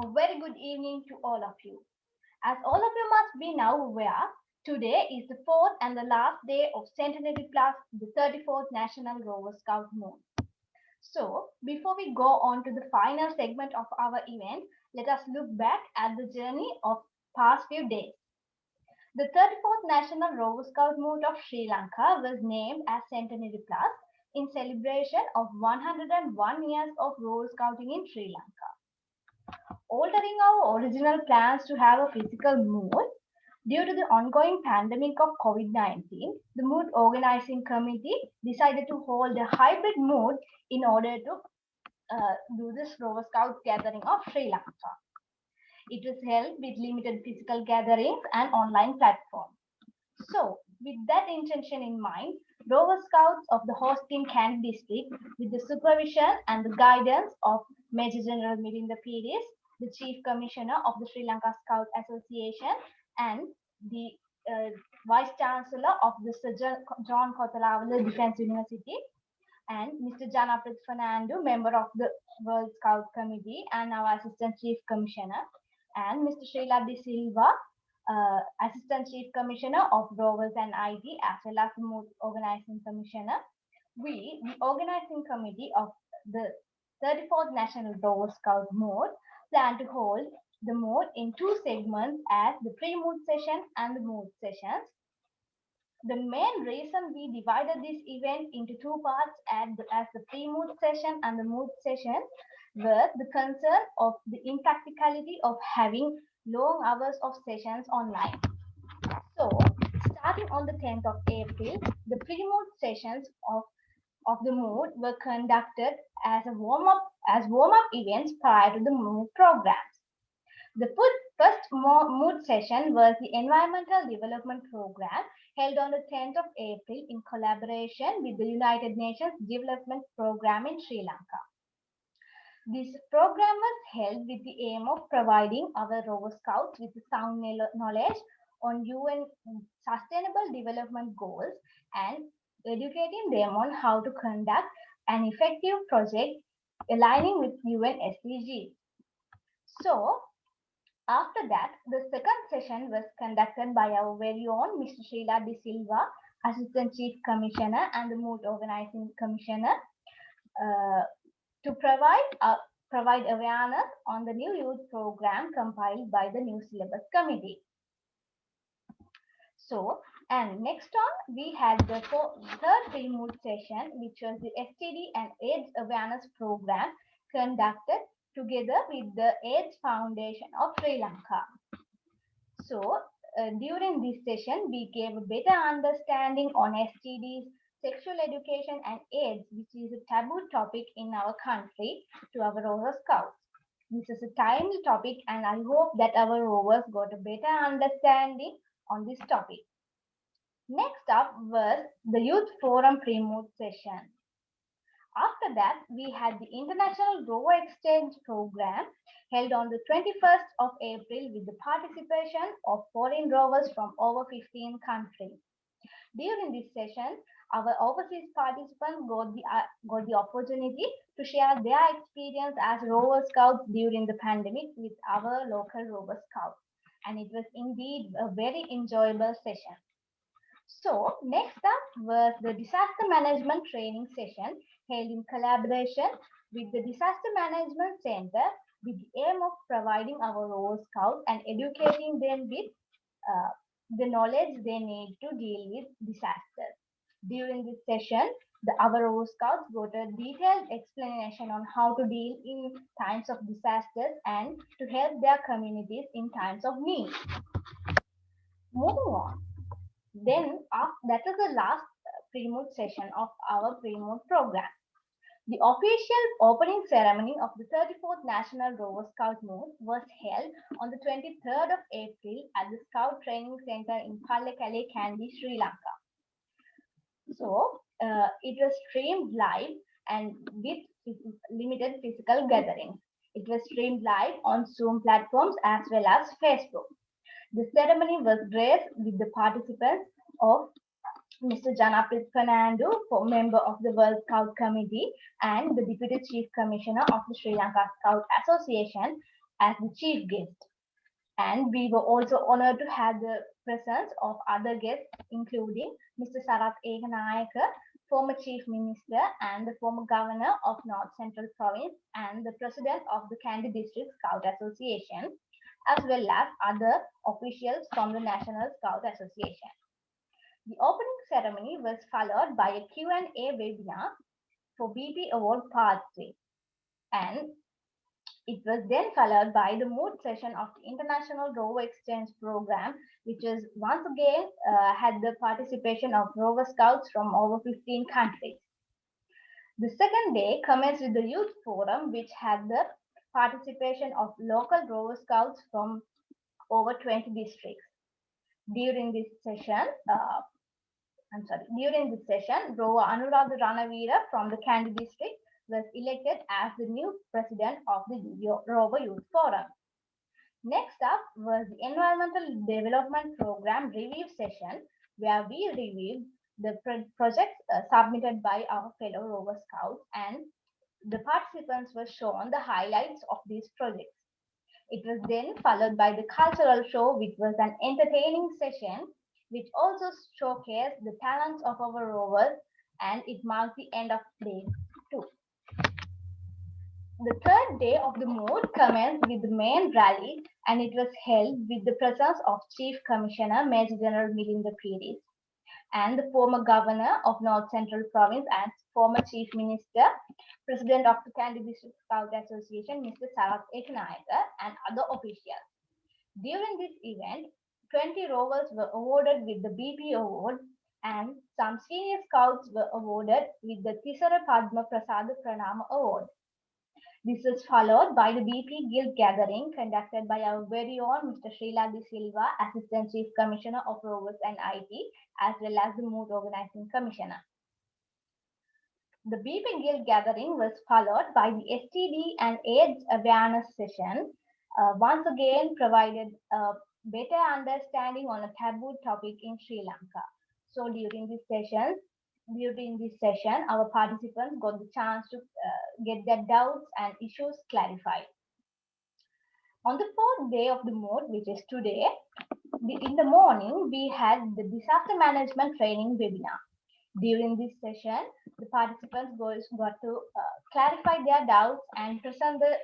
A very good evening to all of you. As all of you must be now aware, today is the fourth and the last day of Centenary Plus, the 34th National Rover Scout Moon. So, before we go on to the final segment of our event, let us look back at the journey of past few days. The 34th National Rover Scout Moon of Sri Lanka was named as Centenary Plus in celebration of 101 years of Rover Scouting in Sri Lanka. Altering our original plans to have a physical mood due to the ongoing pandemic of COVID-19, the mood organizing committee decided to hold a hybrid mood in order to do this Rover Scout gathering of Sri Lanka. It was held with limited physical gatherings and online platform. So, with that intention in mind, Rover Scouts of the hosting Kandy district, with the supervision and the guidance of Major General Mirinda Pires, the Chief Commissioner of the Sri Lanka Scout Association, and the uh, Vice Chancellor of the Sir John Kothalavala Defence University, and Mr. Janaprit Fernando, member of the World Scout Committee and our Assistant Chief Commissioner, and Mr. Sheila De Silva, Assistant Chief Commissioner of Rovers and IT, as well as the Mood Organizing Commissioner. We, the Organizing Committee of the 34th National Rover Scout Mood, plan to hold the mood in two segments as the pre-mood session and the mood sessions. The main reason we divided this event into two parts as the pre-mood session and the mood session were the concern of the impracticality of having long hours of sessions online. So, starting on the 10th of April, the pre-mood sessions of the mood were conducted as a warm-up events prior to the mood programs. The first mood session was the Environmental Development Program held on the 10th of April in collaboration with the United Nations Development Program in Sri Lanka. This program was held with the aim of providing our Rover Scouts with sound knowledge on UN Sustainable Development Goals and educating them on how to conduct an effective project aligning with UN SDGs. So, after that, the second session was conducted by our very own Mr. Sheila De Silva, Assistant Chief Commissioner and the Mood Organizing Commissioner, uh, to provide awareness on the new youth program compiled by the new syllabus committee. So, and next on, we had the third pre-mood session, which was the STD and AIDS awareness program conducted together with the AIDS Foundation of Sri Lanka. So, during this session, we gave a better understanding on STDs, sexual education, and AIDS, which is a taboo topic in our country, to our Rover Scouts. This is a timely topic, and I hope that our Rovers got a better understanding on this topic. Next up was the Youth Forum pre-mood session. After that, we had the International Rover Exchange Program held on the 21st of April with the participation of foreign rovers from over 15 countries. During this session, our overseas participants got the opportunity to share their experience as Rover Scouts during the pandemic with our local Rover Scouts. And it was indeed a very enjoyable session. So, next up was the disaster management training session held in collaboration with the Disaster Management Center with the aim of providing our Rover Scouts and educating them with uh, the knowledge they need to deal with disasters. During this session, our Rover Scouts got a detailed explanation on how to deal in times of disasters and to help their communities in times of need. Moving on. Then that is the last pre-mood session of our pre-mood program. The official opening ceremony of the 34th National Rover Scout Mood was held on the 23rd of April at the Scout Training Center in Pallekele, Kandy, Sri Lanka. So it was streamed live and with limited physical gatherings. It was streamed live on Zoom platforms as well as Facebook. The ceremony was graced with the participants of Mr. Janaprit Fernando, member of the World Scout Committee and the Deputy Chief Commissioner of the Sri Lanka Scout Association, as the chief guest. And we were also honored to have the presence of other guests, including Mr. Sarath Eganayaka, former Chief Minister and the former Governor of North Central Province and the President of the Kandy District Scout Association, as well as other officials from the National Scout Association. The opening ceremony was followed by a Q&A webinar for BP Award Part 3. And it was then followed by the mood session of the International Rover Exchange Program, which was once again had the participation of Rover Scouts from over 15 countries. The second day commenced with the Youth Forum, which had the participation of local Rover Scouts from over 20 districts. During this session, Rover Anuradha Ranavira from the Kandy district was elected as the new president of the Rover Youth Forum. Next up was the Environmental Development Program review session, where we reviewed the projects submitted by our fellow Rover Scouts, and the participants were shown the highlights of these projects. It was then followed by the cultural show, which was an entertaining session, which also showcased the talents of our rovers, and it marked the end of day 2. The third day of the mood commenced with the main rally, and it was held with the presence of Chief Commissioner Major General Milinda Piris and the former Governor of North Central Province and former Chief Minister, President of the Kandy District Scout Association, Mr. Sarath Ekanayaka, and other officials. During this event, 20 rovers were awarded with the BP Award, and some senior scouts were awarded with the Tisara Padma Prasada Pranama Award. This was followed by the BP Guild gathering conducted by our very own Mr. Srila De Silva, Assistant Chief Commissioner of Rovers and IT, as well as the Mood Organizing Commissioner. The BP Guild gathering was followed by the STD and AIDS awareness session, once again provided a better understanding on a taboo topic in Sri Lanka. So during this session, our participants got the chance to get their doubts and issues clarified. On the fourth day of the mood, which is today, in the morning, we had the disaster management training webinar. During this session, the participants got to clarify their doubts and present the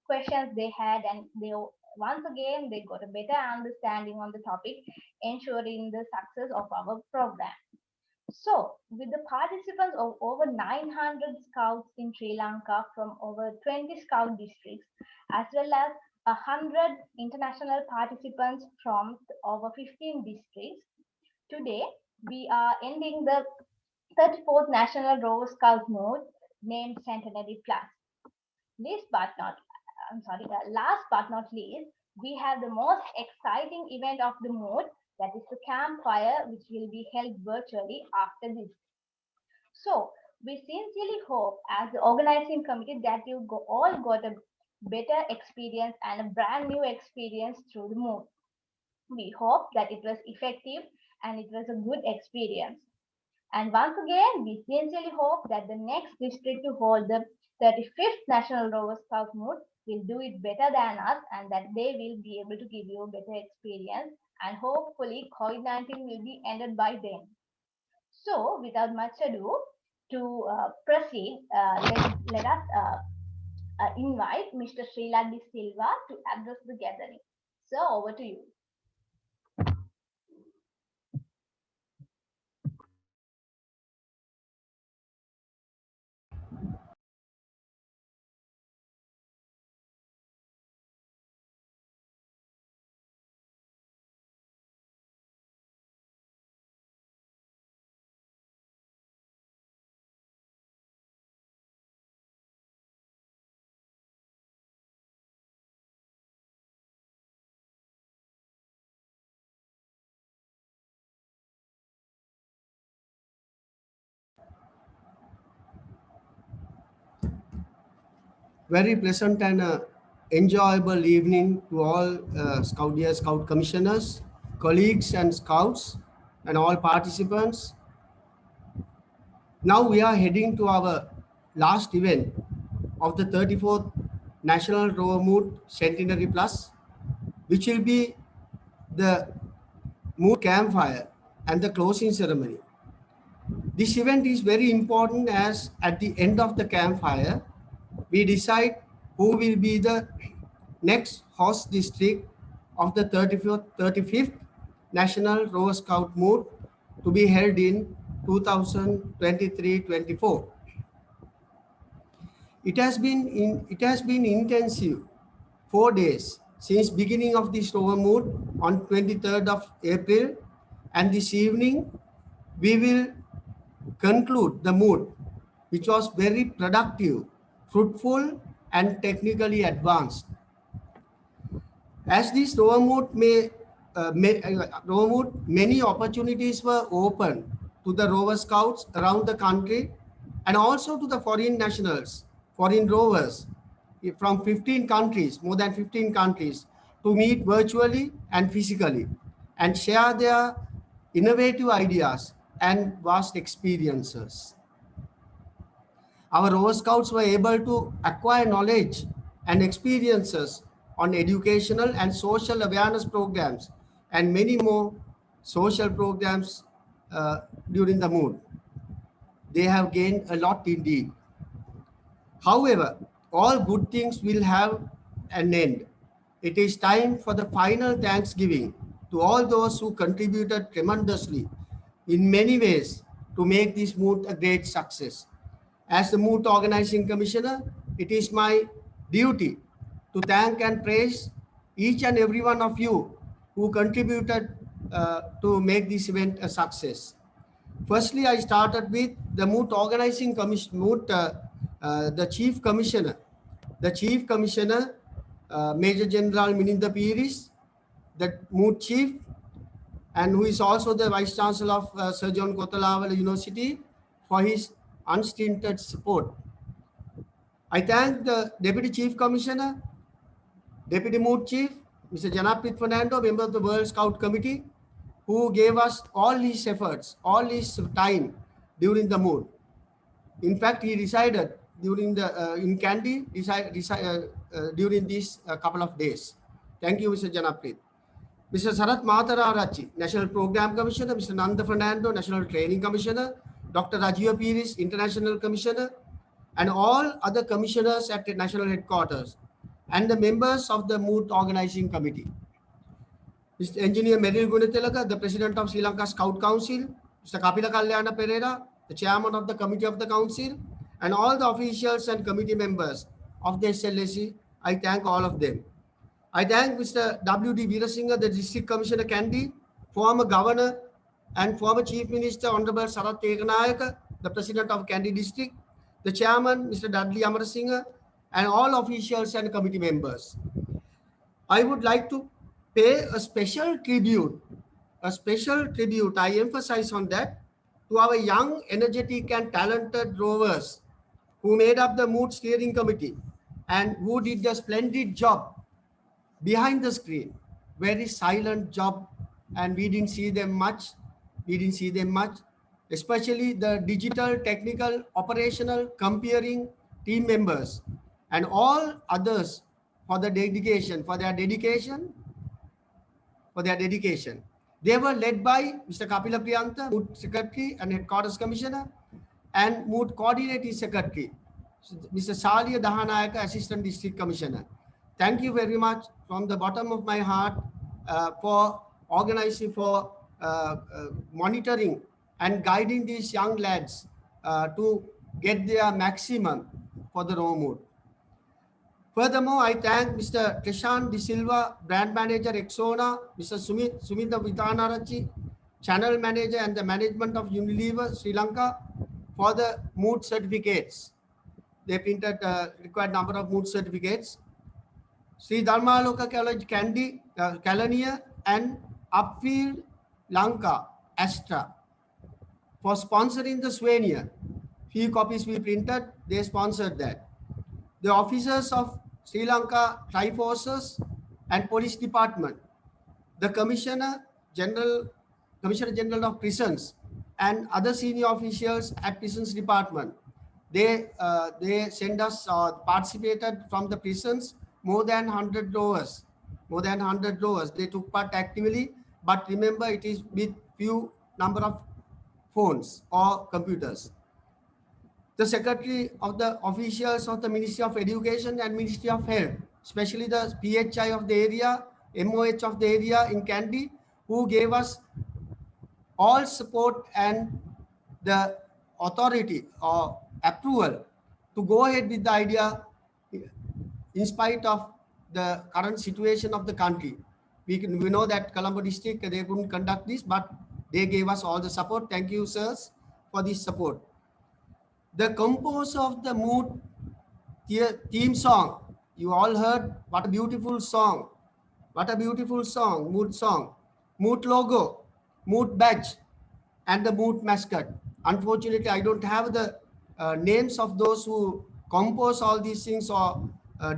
questions they had, and once again they got a better understanding on the topic, ensuring the success of our program. So, with the participants of over 900 scouts in Sri Lanka from over 20 scout districts, as well as 100 international participants from over 15 districts, today we are ending the 34th National Rover Scout Mood named Centenary Plus. Last but not least, we have the most exciting event of the mood, that is the campfire, which will be held virtually after this. So, we sincerely hope as the organizing committee that you all got a better experience and a brand new experience through the mood. We hope that it was effective and it was a good experience. And once again, we sincerely hope that the next district to hold the 35th National Rover Scout Mood will do it better than us, and that they will be able to give you a better experience, and hopefully COVID-19 will be ended by then. So without much ado, to proceed, let us invite Mr. Srila De Silva to address the gathering. So over to you. Very pleasant and enjoyable evening to all Scout commissioners, colleagues and scouts and all participants. Now we are heading to our last event of the 34th National Rover Mood Centenary Plus, which will be the mood campfire and the closing ceremony. This event is very important as at the end of the campfire, we decide who will be the next host district of the 35th National Rover Scout Mood to be held in 2023-24. It has been intensive 4 days since beginning of this Rover Mood on 23rd of April, and this evening we will conclude the mood, which was very productive, fruitful, and technically advanced. As this Rover Mood many opportunities were open to the Rover Scouts around the country and also to the foreign nationals, foreign rovers from 15 countries, more than 15 countries, to meet virtually and physically and share their innovative ideas and vast experiences. Our Rover Scouts were able to acquire knowledge and experiences on educational and social awareness programs and many more social programs during the mood. They have gained a lot indeed. However, all good things will have an end. It is time for the final Thanksgiving to all those who contributed tremendously in many ways to make this mood a great success. As the Moot Organizing Commissioner, it is my duty to thank and praise each and every one of you who contributed to make this event a success. Firstly, I started with the Moot Organizing Commission, the Chief Commissioner. The Chief Commissioner, Major General Mininda Piris, the Moot Chief, and who is also the Vice Chancellor of Sir John Kotalawala University, for his unstinted support. I thank the Deputy Chief Commissioner, Deputy Mood Chief, Mr. Janaprit Fernando, member of the World Scout Committee, who gave us all his efforts, all his time during the mood. In fact, he resided during the in Kandy during these couple of days. Thank you, Mr. Janaprit. Mr. Sarath Matararachi, National Program Commissioner, Mr. Nanda Fernando, National Training Commissioner, Dr. Rajiv Piris, International Commissioner, and all other commissioners at the national headquarters, and the members of the Mood Organizing Committee. Mr. Engineer Meril Gunatilaka, the President of Sri Lanka Scout Council, Mr. Kapila Kalyana Pereira, the Chairman of the Committee of the Council, and all the officials and committee members of the SLSC, I thank all of them. I thank Mr. W.D. Veerasinghe, the District Commissioner Kandy, former Governor and former Chief Minister Honorable Sarath Ekanayaka, the President of Kandy District, the Chairman Mr. Dudley Amarasinghe, and all officials and committee members. I would like to pay a special tribute, I emphasize on that, to our young, energetic and talented rovers who made up the Mood Steering Committee and who did a splendid job behind the screen. Very silent job, and we didn't see them much, especially the digital, technical, operational, comparing team members and all others for their dedication. They were led by Mr. Kapila Priyantha, Mood Secretary and Headquarters Commissioner, and Mood Coordinating Secretary, Mr. Salia Dahanayaka, Assistant District Commissioner. Thank you very much from the bottom of my heart for organizing, for monitoring and guiding these young lads to get their maximum for the Rover Mood. Furthermore, I thank Mr. Trishan De Silva, Brand Manager, Exona, Mr. Sumita Vitanarachi, Channel Manager and the Management of Unilever, Sri Lanka, for the Mood certificates. They printed required number of Mood certificates. Sri Dharmaloka College, Kandy, Kalaniya, and Upfield, Lanka, Astra, for sponsoring the souvenir. Few copies we printed, they sponsored that. The officers of Sri Lanka Triforces and Police Department, the Commissioner General of Prisons, and other senior officials at Prisons Department, they send us participated from the prisons more than 100 rowers, more than 100 rowers. They took part actively, but remember it is with few number of phones or computers. The secretary of the officials of the Ministry of Education and Ministry of Health, especially the PHI of the area, MOH of the area in Kandy, who gave us all support and the authority or approval to go ahead with the idea in spite of the current situation of the country. We know that Colombo district, they couldn't conduct this, but they gave us all the support. Thank you, sirs, for this support. The composer of the mood theme song, you all heard, what a beautiful song. What a beautiful song, mood logo, mood badge, and the mood mascot. Unfortunately, I don't have the names of those who compose all these things or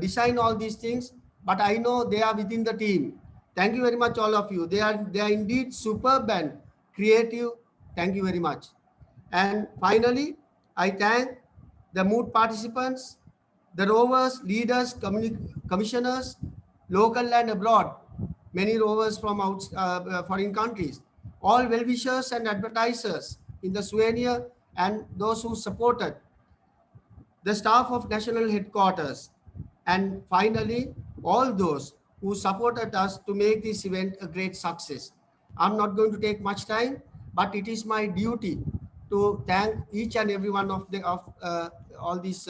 design all these things, but I know they are within the team. Thank you very much, all of you. They are indeed superb and creative. Thank you very much. And finally, I thank the mood participants, the rovers, leaders, commissioners, local and abroad, many rovers from foreign countries, all well-wishers and advertisers in the souvenir and those who supported, the staff of national headquarters, and finally, all those who supported us to make this event a great success. I'm not going to take much time, but it is my duty to thank each and every one of all these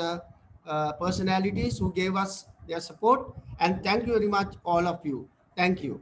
personalities who gave us their support, and thank you very much, all of you. Thank you.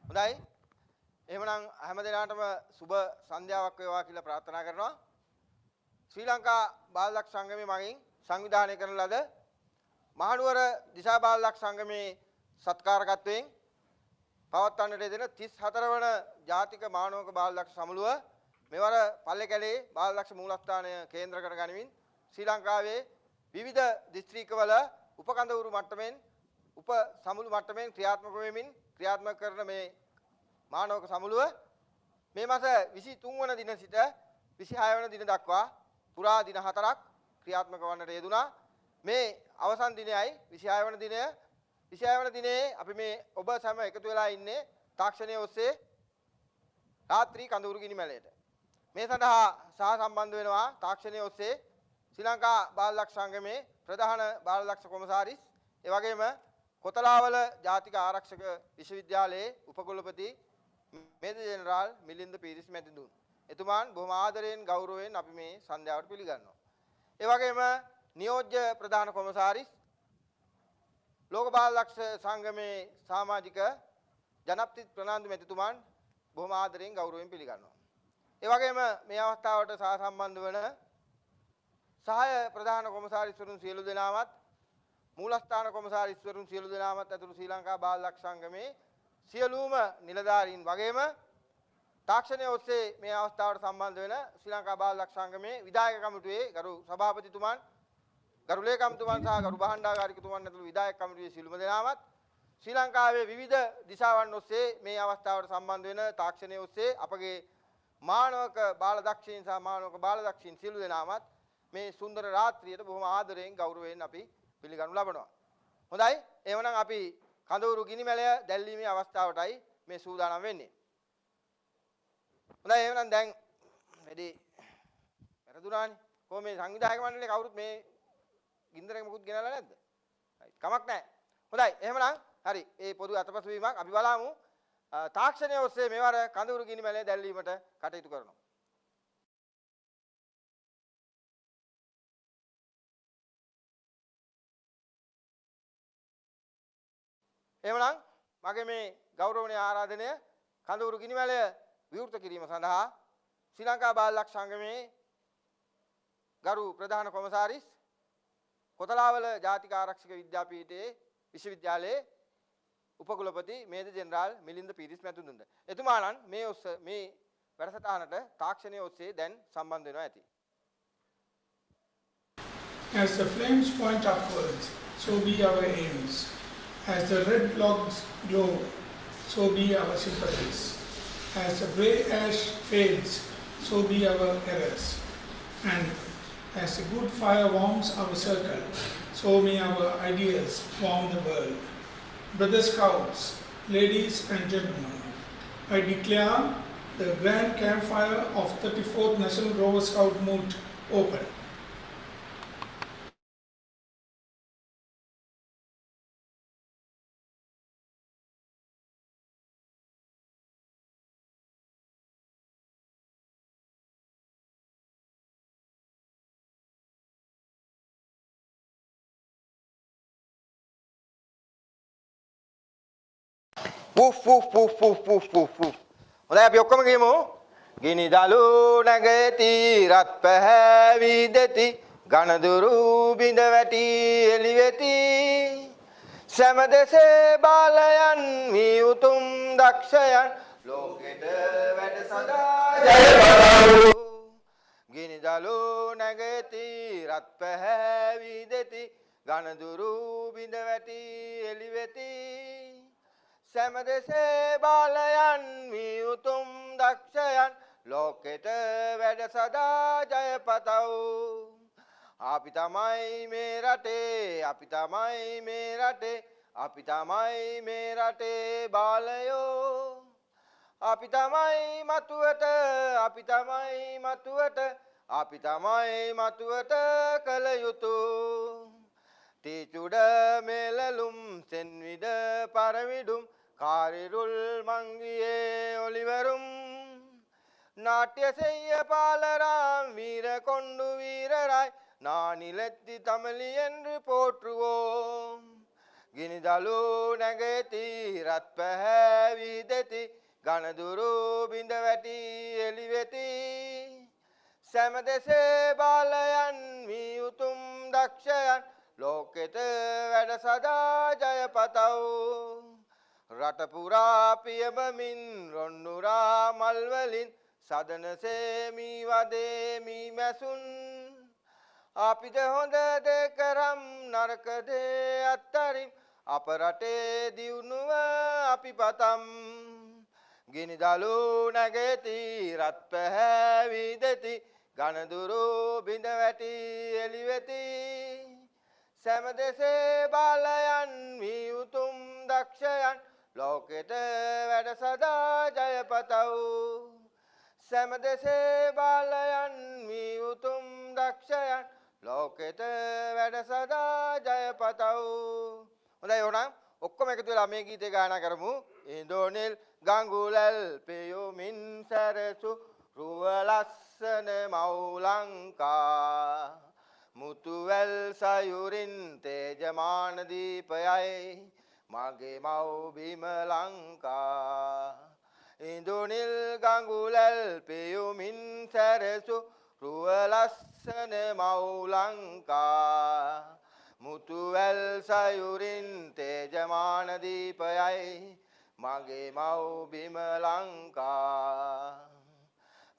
හොඳයි. එහෙමනම් හැම දිනාටම සුබ සන්ධ්‍යාවක් වේවා කියලා ප්‍රාර්ථනා කරනවා. ශ්‍රී ලංකා බාලදක්ෂ සංගමයේ මගින් සංවිධානය කරන ලද මහනුවර දිසා බාලදක්ෂ සංගමේ සත්කාරකත්වයෙන් පවත්වන්නට යෙදෙන 34 වන ජාතික මානවක බාලදක්ෂ සමුළුව මෙවර පල්ලේකැලේ බාලදක්ෂ මූලස්ථානය කේන්ද්‍ර කර ගනිමින් ශ්‍රී ලංකාවේ විවිධ දිස්ත්‍රික්කවල උපකඳවුරු මට්ටමින් උප සමුළු මට්ටමින් ක්‍රියාත්මක වෙමින් ක්‍රියාත්මක කරන මේ මානවක සමුළුව මේ මාස 23 වන දින සිට 26 වන දින දක්වා පුරා දින 4ක් ක්‍රියාත්මක වන්නට යෙදුණා. මේ අවසන් දිනයයි 26 වන දිනය 26 වන දිනේ අපි මේ ඔබ සැම එකතු වෙලා ඉන්නේ තාක්ෂණයේ ඔස්සේ රාත්‍රී කඳවුරු ගිනිමැලයට. මේ සඳහා සහ සම්බන්ධ වෙනවා තාක්ෂණයේ ඔස්සේ ශ්‍රී ලංකා බාලදක්ෂ සංගමේ ප්‍රධාන බාලදක්ෂ කොමසාරිස් ඒ වගේම කොතලාවල ජාතික ආරක්ෂක විශ්වවිද්‍යාලයේ උපකුලපති මේජර් ජෙනරාල් මිලින්ද පීරිස් මැතිතුන්. එතුමාන් බොහොම ආදරයෙන් ගෞරවයෙන් අපි මේ සන්ධ්‍යාවට පිළිගන්නවා. ඒ වගේම නියෝජ්‍ය ප්‍රධාන කොමසාරිස් ලෝක බාලදක්ෂ සංගමේ සමාජික ජනප්‍රිය ප්‍රනාන්දු මැතිතුමාන් බොහොම ආදරයෙන් ගෞරවයෙන් පිළිගන්නවා. ඒ වගේම මේ අවස්ථාවට සහසම්බන්ධ වන සහාය ප්‍රධාන කොමසාරිස්වරුන් සියලු දෙනාමත් මූලස්ථාන කොමසාරිස්වරුන් සියලු දෙනාමත් ඇතුළු ශ්‍රී ලංකා බාලදක්ෂ සංගමේ සියලුම නිලධාරීන් වගේම තාක්ෂණයේ ඔස්සේ මේ අවස්ථාවට සම්බන්ධ වෙන ශ්‍රී ලංකා බාලදක්ෂ සංගමේ විධායක කමිටුවේ ගරු සභාපතිතුමන් ගරු ලේකම්තුමන් සහ ගරු භාණ්ඩාගාරිකතුමන් ඇතුළු විධායක කමිටුවේ සියලුම දෙනාමත් ශ්‍රී ලංකාවේ විවිධ දිශාවන් ඔස්සේ මේ අවස්ථාවට සම්බන්ධ වෙන තාක්ෂණයේ ඔස්සේ අපගේ මානවක බාලදක්ෂීන් සහ මානවක බාලදක්ෂීන් සියලු දෙනාමත් මේ සුන්දර රාත්‍රියට බොහොම ආදරයෙන් ගෞරවයෙන් අපි පිළිගනු ලබනවා. හොඳයි. එහෙමනම් අපි කඳවුරු ගිනිමැලය දැල්වීමේ අවස්ථාවටයි මේ සූදානම් වෙන්නේ. හොඳයි. එහෙනම් දැන් වැඩි පෙරදුනානේ. කොහොම මේ සංවිධායක මණ්ඩලේ කවුරුත් මේ ගින්දරේ මොකුත් ගෙනල්ලා නැද්ද? හරි. කමක් නැහැ. හොඳයි. එහෙමනම් හරි. ඒ පොදු අතපසු වීමක් අපි බලමු. තාක්ෂණය ඔස්සේ මෙවර කඳවුරු ගිනිමැලය දැල්වීමට කටයුතු කරනවා. එහෙමනම් මගේ මේ ගෞරවනීය ආරාධනය කඳවුරු ගිනිමැලය විවෘත කිරීම සඳහා ශ්‍රී ලංකා බාලලක් සංගමේ ගරු ප්‍රධාන කොමසාරිස් කොතලාවල ජාතික ආරක්ෂක විද්‍යාපීඨයේ විශ්වවිද්‍යාලයේ උපකුලපති මේජර් ජෙනරාල් මිලින්ද පීරිස් මැතිතුන්ද එතුමාණන් මේ වැඩසටහනට තාක්ෂණය ඔස්සේ දැන් සම්බන්ධ වෙනවා ඇති. As the flames point upwards, so be our aims. As the red logs glow, so be our sympathies. As the grey ash fades, so be our errors. And as the good fire warms our circle, so may our ideals warm the world. Brother Scouts, ladies and gentlemen, I declare the grand campfire of 34th National Rover Scout Moot open. Woof woof woof woof woof woof woof. හොඳයි අපි ඔක්කොම ගියමු. ගිනි දලු නැගති රත් පැහැවි දෙති ඝනදුරු බිඳ වැටි එළි වෙති සෑම දෙසේ බාලයන් වී උතුම් දක්ෂයන් ලෝකෙට වැඩ සදා ජය බලවු. ගිනි දලු නැගති රත් පැහැවි දෙති ඝනදුරු බිඳ වැටි එළි වෙති සෑම දෙසේ බාලයන් වී උතුම් දක්ෂයන් ලෝකෙට වැඩ සදා ජය පතව්. අපි තමයි මේ රටේ අපි තමයි මේ රටේ අපි තමයි මේ රටේ බාලයෝ අපි තමයි මතුවට අපි තමයි මතුවට අපි තමයි මතුවට කල යුතු තීචුඩ මෙලලුම් සෙන්විඩ පරවිඩුම් කාරිරුල් මංගියේ ඔලිවරුම් නාට්‍ය සෙය්‍ය பாலராம் வீர கொண்டு வீரராய் நானிலத்தி தமிழி என்று போற்றுவோம் ගිනිදලු නැගති රත් පැහැවි දෙති ඝනදුරු බිඳ වැටි එළි වෙති සෑම දෙසේ බාලයන් වී උතුම් දක්ෂයන් ලෝකෙට වැඩ සදා ජය පතව්. රට පුරා පියබමින් රොන්නුරා මල් වලින් සදනසේ මී වදේ මී මැසුන් අපිට හොඳ දේ කරම් නරක දේ අත්තරින් අප රටේ දියුණුව අපි පතම්. ගිනිදලු නැගති රත් පැහැවි දෙති ඝනදුරු බිඳ වැටි එළි වෙති සෑම දෙසේ බාලයන් වී උතුම් දක්ෂයන් ලෝකෙට වැඩ සදා ජය පතව්. සෑම දෙසේ බාලයන් වී උතුම් දක්ෂයන් ලෝකෙට වැඩ සදා ජය පතව්. හොඳයි එහෙනම් ඔක්කොම එකතු වෙලා මේ ගීතය ගායනා කරමු. ඉන්දෝනෙල් ගඟුලල් පෙයුමින් සැරසු රුව ලස්සන මව්ලංකා මුතුවැල් සයුරින් තේජමාන දීපයයි මගේ මව් බිම ලංකා ඉන්දුනිල් ගඟුලල් පෙයුමින් සැරසු රුව ලස්සන මව්ලංකා මුතුවැල් සයුරින් තේජමාන දීපයයි මගේ මව් බිම ලංකා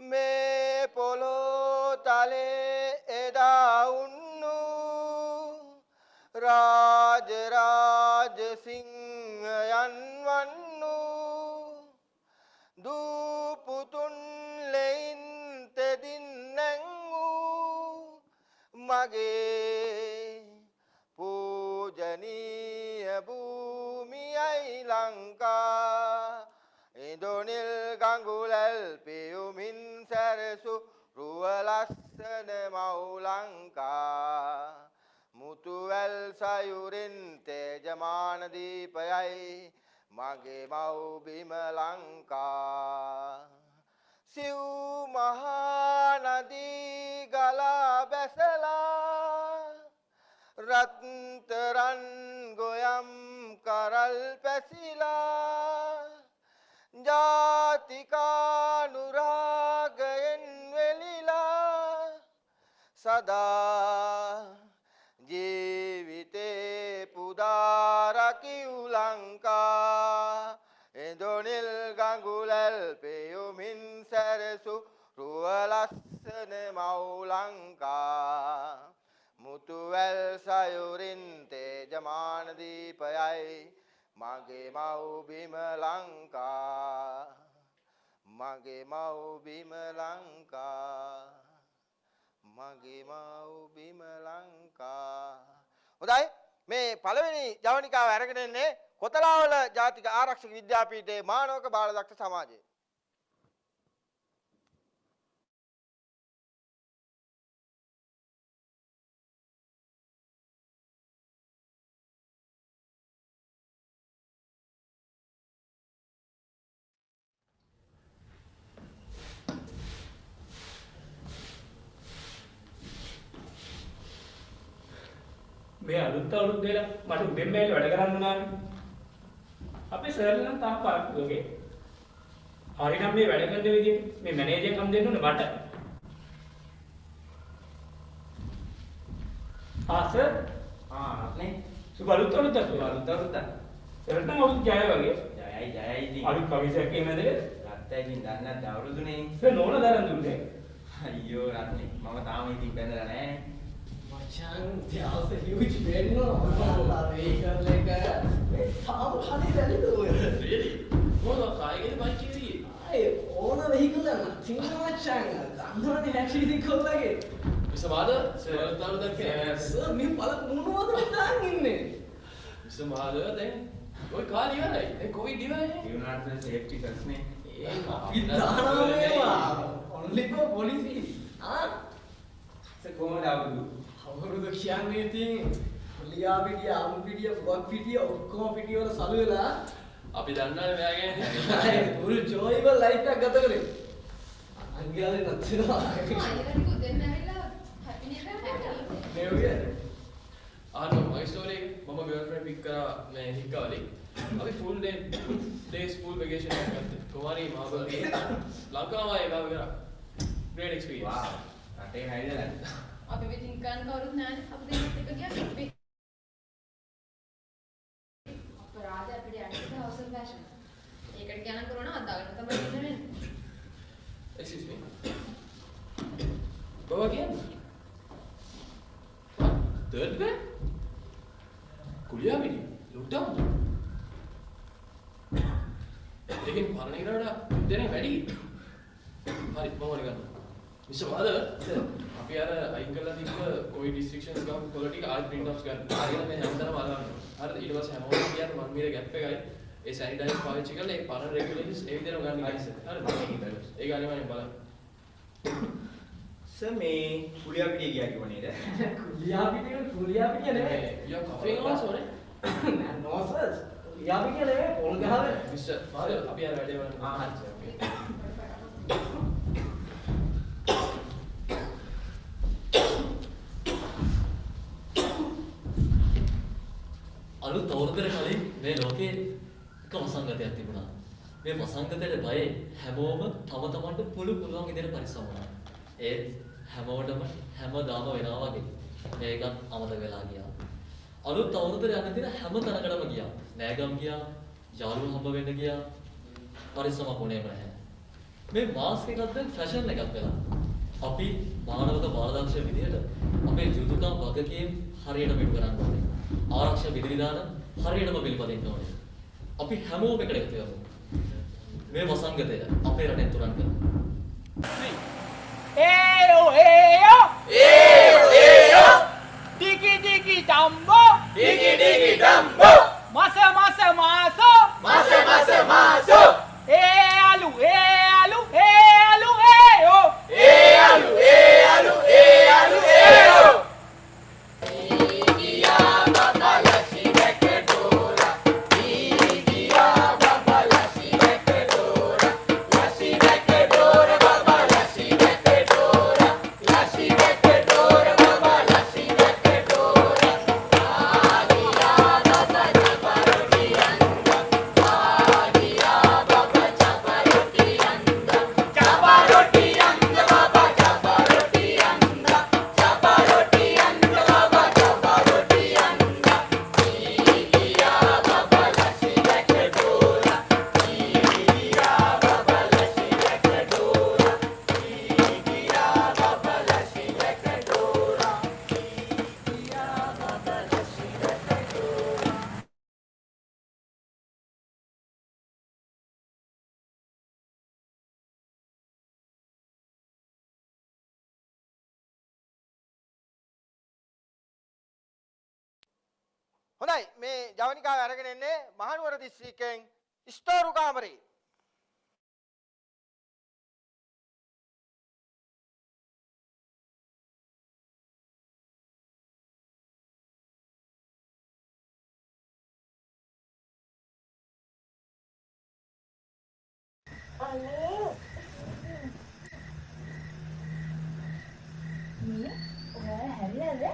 මේ පොළොව තලේ එදා උන්නු රාජ රාජ සිංහයන් වන්නු දූ පුතුන් ලෙයින් තෙදින් නැංගු මගේ පූජනීය භූමියයි ලංකා ඉඳුනිල් ගඟුලැල් පියුමින් සැරසු රුව ලස්සන මව් ලංකා මුතුවැල් සයුරින් තේජමාන දීපයයි මගේ මව් බිම ලංකා සිව් මහා නදී ගලා බැසලා රත්තරන් ගොයම් කරල් පැසිලා ජාතිකානුරාගයෙන් වෙලිලා සදා ජීවිතේ පුදාරකිව් ලංකා ඉඳුනිල් ගඟුලැල් පියුමින් සැරසු රුව ලස්සන මව් ලංකා මුතුවැල් සයුරින් තේජමාන දීපයයි මගේ මව් බිම ලංකා මගේ මව් බිම ලංකා මගේ මව් බිම ලංකා හොඳයි මේ පළවෙනි ජවනිකාව අරගෙන ඉන්නේ කොතලාවල ජාතික ආරක්ෂක විද්‍යාපීඨයේ මානවක බාලදක්ෂ සමාජය මේ අලුත් අවුරුද්ද වෙලා මට උදෙන් බෑලි වැඩ කරන්න උනානේ. අපේ සර් නම් තාම පාරක් වගේ. හරිනම් මේ වැඩ කරන විදිහට මේ මැනේජර් කම් දෙන්න ඕනේ මට. සර්. නේ. සුබ අලුත් අවුරුද්දක්. අලුත් අවුරුද්දක්. සර්ට නම් අවුරුදු ජය වගේ. ජයයි ඉතින්. අලුත් කවිසයක් එහෙම නේද? රත්තා ඉතින් දන්නේ නැද්ද අවුරුදුනේ. සර් නෝන දරන් දුන්නේ. අයියෝ රත්නේ මම තාම ඉතින් බැඳලා නැහැ. Macam dia also huge man no. Vehicle like how hadi tu. Really? What are you going to buy? Ay, own a vehicle na. Singa macam. Andhani actually vehicle lagi. Mr. Madha, sir, tahu tak ke? Sir, ni palak munu madu dah inne. Mr. Madha, then, koi car liya nahi? Then COVID liya hai? You not the safety first නේ. Idana mewa. Only for police. Ah? කොහොමද අවුරුදු? අවුරුදු කියන්නේ ඉතින් ලියා පිටිය, අමු පිටිය, බොක් පිටිය ඔක්කොම පිටිය වල සලු වෙලා අපි දන්නවනේ මෙයා ගැන. අය full joyful life එකක් ගත කරේ. අංගයාලේ නැතිනවා. New Year. my story මම girlfriend pick කරා මේ හික්කවලි. අපි full day school vacation එකක් ගත්තා. කුමාරී මාබල් ලංකාව ඒකාව කරා. Great experience. Wow. රටේ හයිද නැද්ද? අපි විදින් ගන්න කවුරුත් නැහැ අපි දෙන්නත් එක ගියා අපි අපරාධ අපිට යන්නේ හවසල් ෆැෂන් ඒකට ගණන් කරනවා අදාගෙන තමයි ඉන්න වෙන්නේ Excuse me. Go again. Third grade? Kuliah video. Lockdown. Lekin parane කරලා දෙන්නේ වැඩි. හරි මම ගන්නවා. Mr. Madha, අපි අර අයින් කරලා තිබ්බ COVID restrictions ගම් quality ආයි print offs ගන්න. හරියට මේ හැමතැනම අදාගන්න. හරිද? ඊට පස්සේ හැමෝටම කියන්න මම මේ ගැප් එකයි ඒ sanitizer පාවිච්චි කරලා ඒ පරණ regulations ඒ විදිහටම ගන්න ඉතින්. හරිද? ඒක අනිවාර්යෙන් බලන්න. සර් මේ කුලියා පිටිය ගියා කිව්ව නේද? කුලියා පිටිය නෙමෙයි. You are coughing also, right? No sir. කුලියා පිටිය නෙමෙයි පොල් ගහවේ. Mr. Madha, අපි අර වැඩේ බලන්න. හරි. අලුත් අවුරුද්දට කලින් මේ ලෝකේ එක වසංගතයක් තිබුණා. මේ වසංගතයට බය හැමෝම තම තමන්ට පුළුවන් විදිහට පරිස්සම් වුණා. ඒත් හැමෝටම හැමදාම වෙනවා වගේ මේකත් අමතක වෙලා ගියා. අලුත් අවුරුද්දට යන දින හැම තැනකටම ගියා. නෑගම් ගියා, යාළුවෝ හම්බ වෙන්න ගියා. පරිස්සමක් වුණේම නැහැ. මේ මාස්ක් එකක් දැන් ෆැෂන් එකක් වෙලා. අපි මානවක බාලදක්ෂ විදිහට අපේ යුතුයකම් වගකීම් හරියට පිටු කරන්න ඕනේ. ආරක්ෂක විධිවිධාන හරියටම පිළිපදින්න ඕනේ. අපි හැමෝම එකට එකතු වෙමු. මේ වසංගතය අපේ රටෙන් තුරන් කරමු. ඒයෝ ඒයෝ ඒයෝ ඒයෝ Digi digi dumbo. Masa masa maso. Masa masa maso. Alu alu alu ayo. Alu alu alu ayo. Dia babala si bekadora. Dia babala si bekadora. La si bekadora babala si bekadora. La si bekadora babala si bekadora. Dia baba chaparoti anda. Dia baba chaparoti anda. Chaparoti anda baba chaparoti anda. Chaparoti anda baba chaparoti anda. Dia babala si bekadora. Dia babala si bekadora. Dia babala si bekadora. Dia babala si bekadora. හොඳයි මේ ජවනිකාව අරගෙන එන්නේ මහනුවර දිස්ත්‍රික්කයෙන් ස්ටෝරු කාමරේ. මේ ඔයාලා හැරිලාද?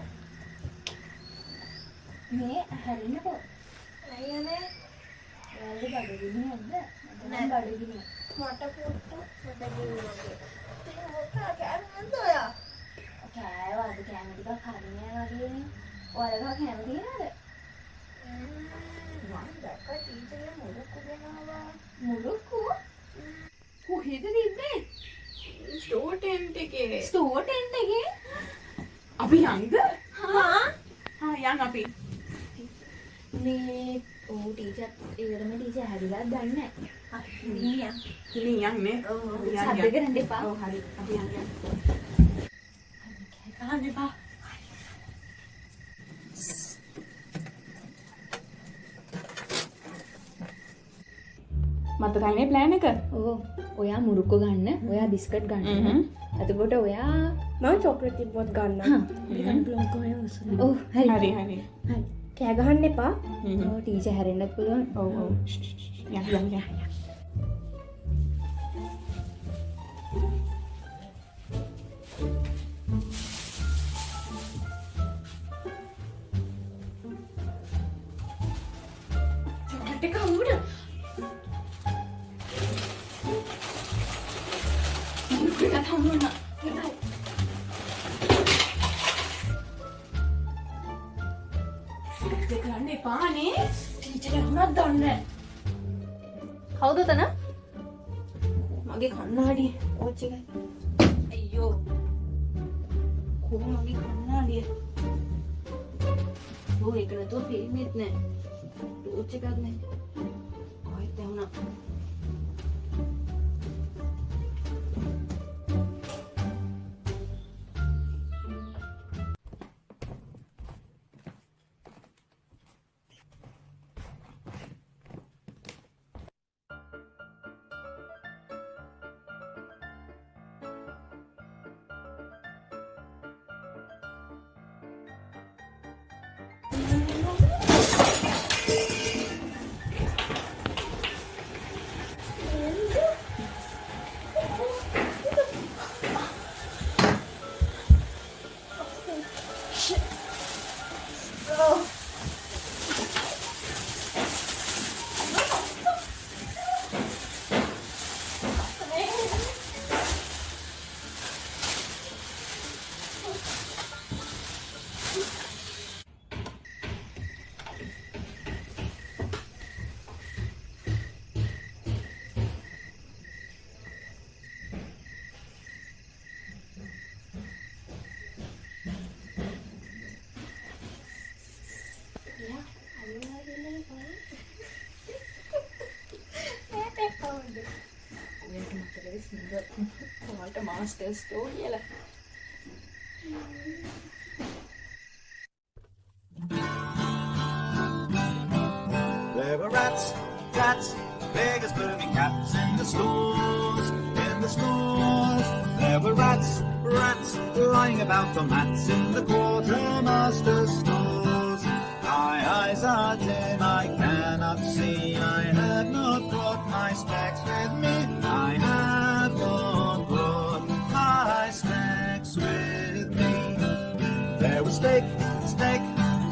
මේ හැරිනකො. අයියනේ. ඔයාලගේ බඩගිනි නැද්ද? මට බඩගිනි. මට පුට්ටු බඩගිනි වගේ. ඔක්කොම කෑමද ඔයා? කෑවද කෑම ටිකක් හරිනේ වගේනේ. ඔයාලා කෑම තියනවද? මම දැක්කා ටීචර්ගේ මුරුක්කු දෙනවා. මුරුක්කු? කොහෙද තිබ්බේ? ස්ටෝර් ටෙන්ට් එකේ. ස්ටෝර් ටෙන්ට් එකේ? අපි යන්ද? හා යන් අපි. මේ ටීචර් ඒකටම ටීචර් හැරිලාද දන්නේ නැහැ. නී යන්නේ. ඔව් සද්ද කරන්න එපා. ඔව් හරි. අපි යන්න. කහන්න එපා. මතකයිනේ ප්ලෑන් එක? ඔව්. ඔයා මුරුක්කු ගන්න, ඔයා බිස්කට් ගන්න. එතකොට ඔයා මම චොක්ලට් තිබ්බොත් ගන්න. ගන්න බ්ලොක් කරේ උසන. ඔව් හරි. හරි හරි. හරි. කෑ ගහන්න එපා. ඔව් ටීචර් හැරෙන්නත් පුළුවන්. ඔව් ඔව්. යන්න යන්න. චොක්ලට් එක උඩ. kita tahu nak. Kita tahu. දෙක ගන්න එපානේ. ටීචර් වුණත් දන්නේ. කවුද තන? මගේ කන්නාඩිය. ඕච් එකයි. අයියෝ. කොහොම මගේ කන්නාඩිය? ඔව් ඒක නේද පේන්නේත් නෑ. ඕච් එකක් නෑ. කොහෙද වුණා? ඔයාලට මාස්ටර්ස් ටෝ කියලා. There were rats, rats, big as moving cats in the stores, in the stores. There were rats, rats, lying about on mats in the quartermaster's stores. My eyes are dim, I cannot see, I have not brought my specs with me. I have not brought my specs with me. There was steak, steak,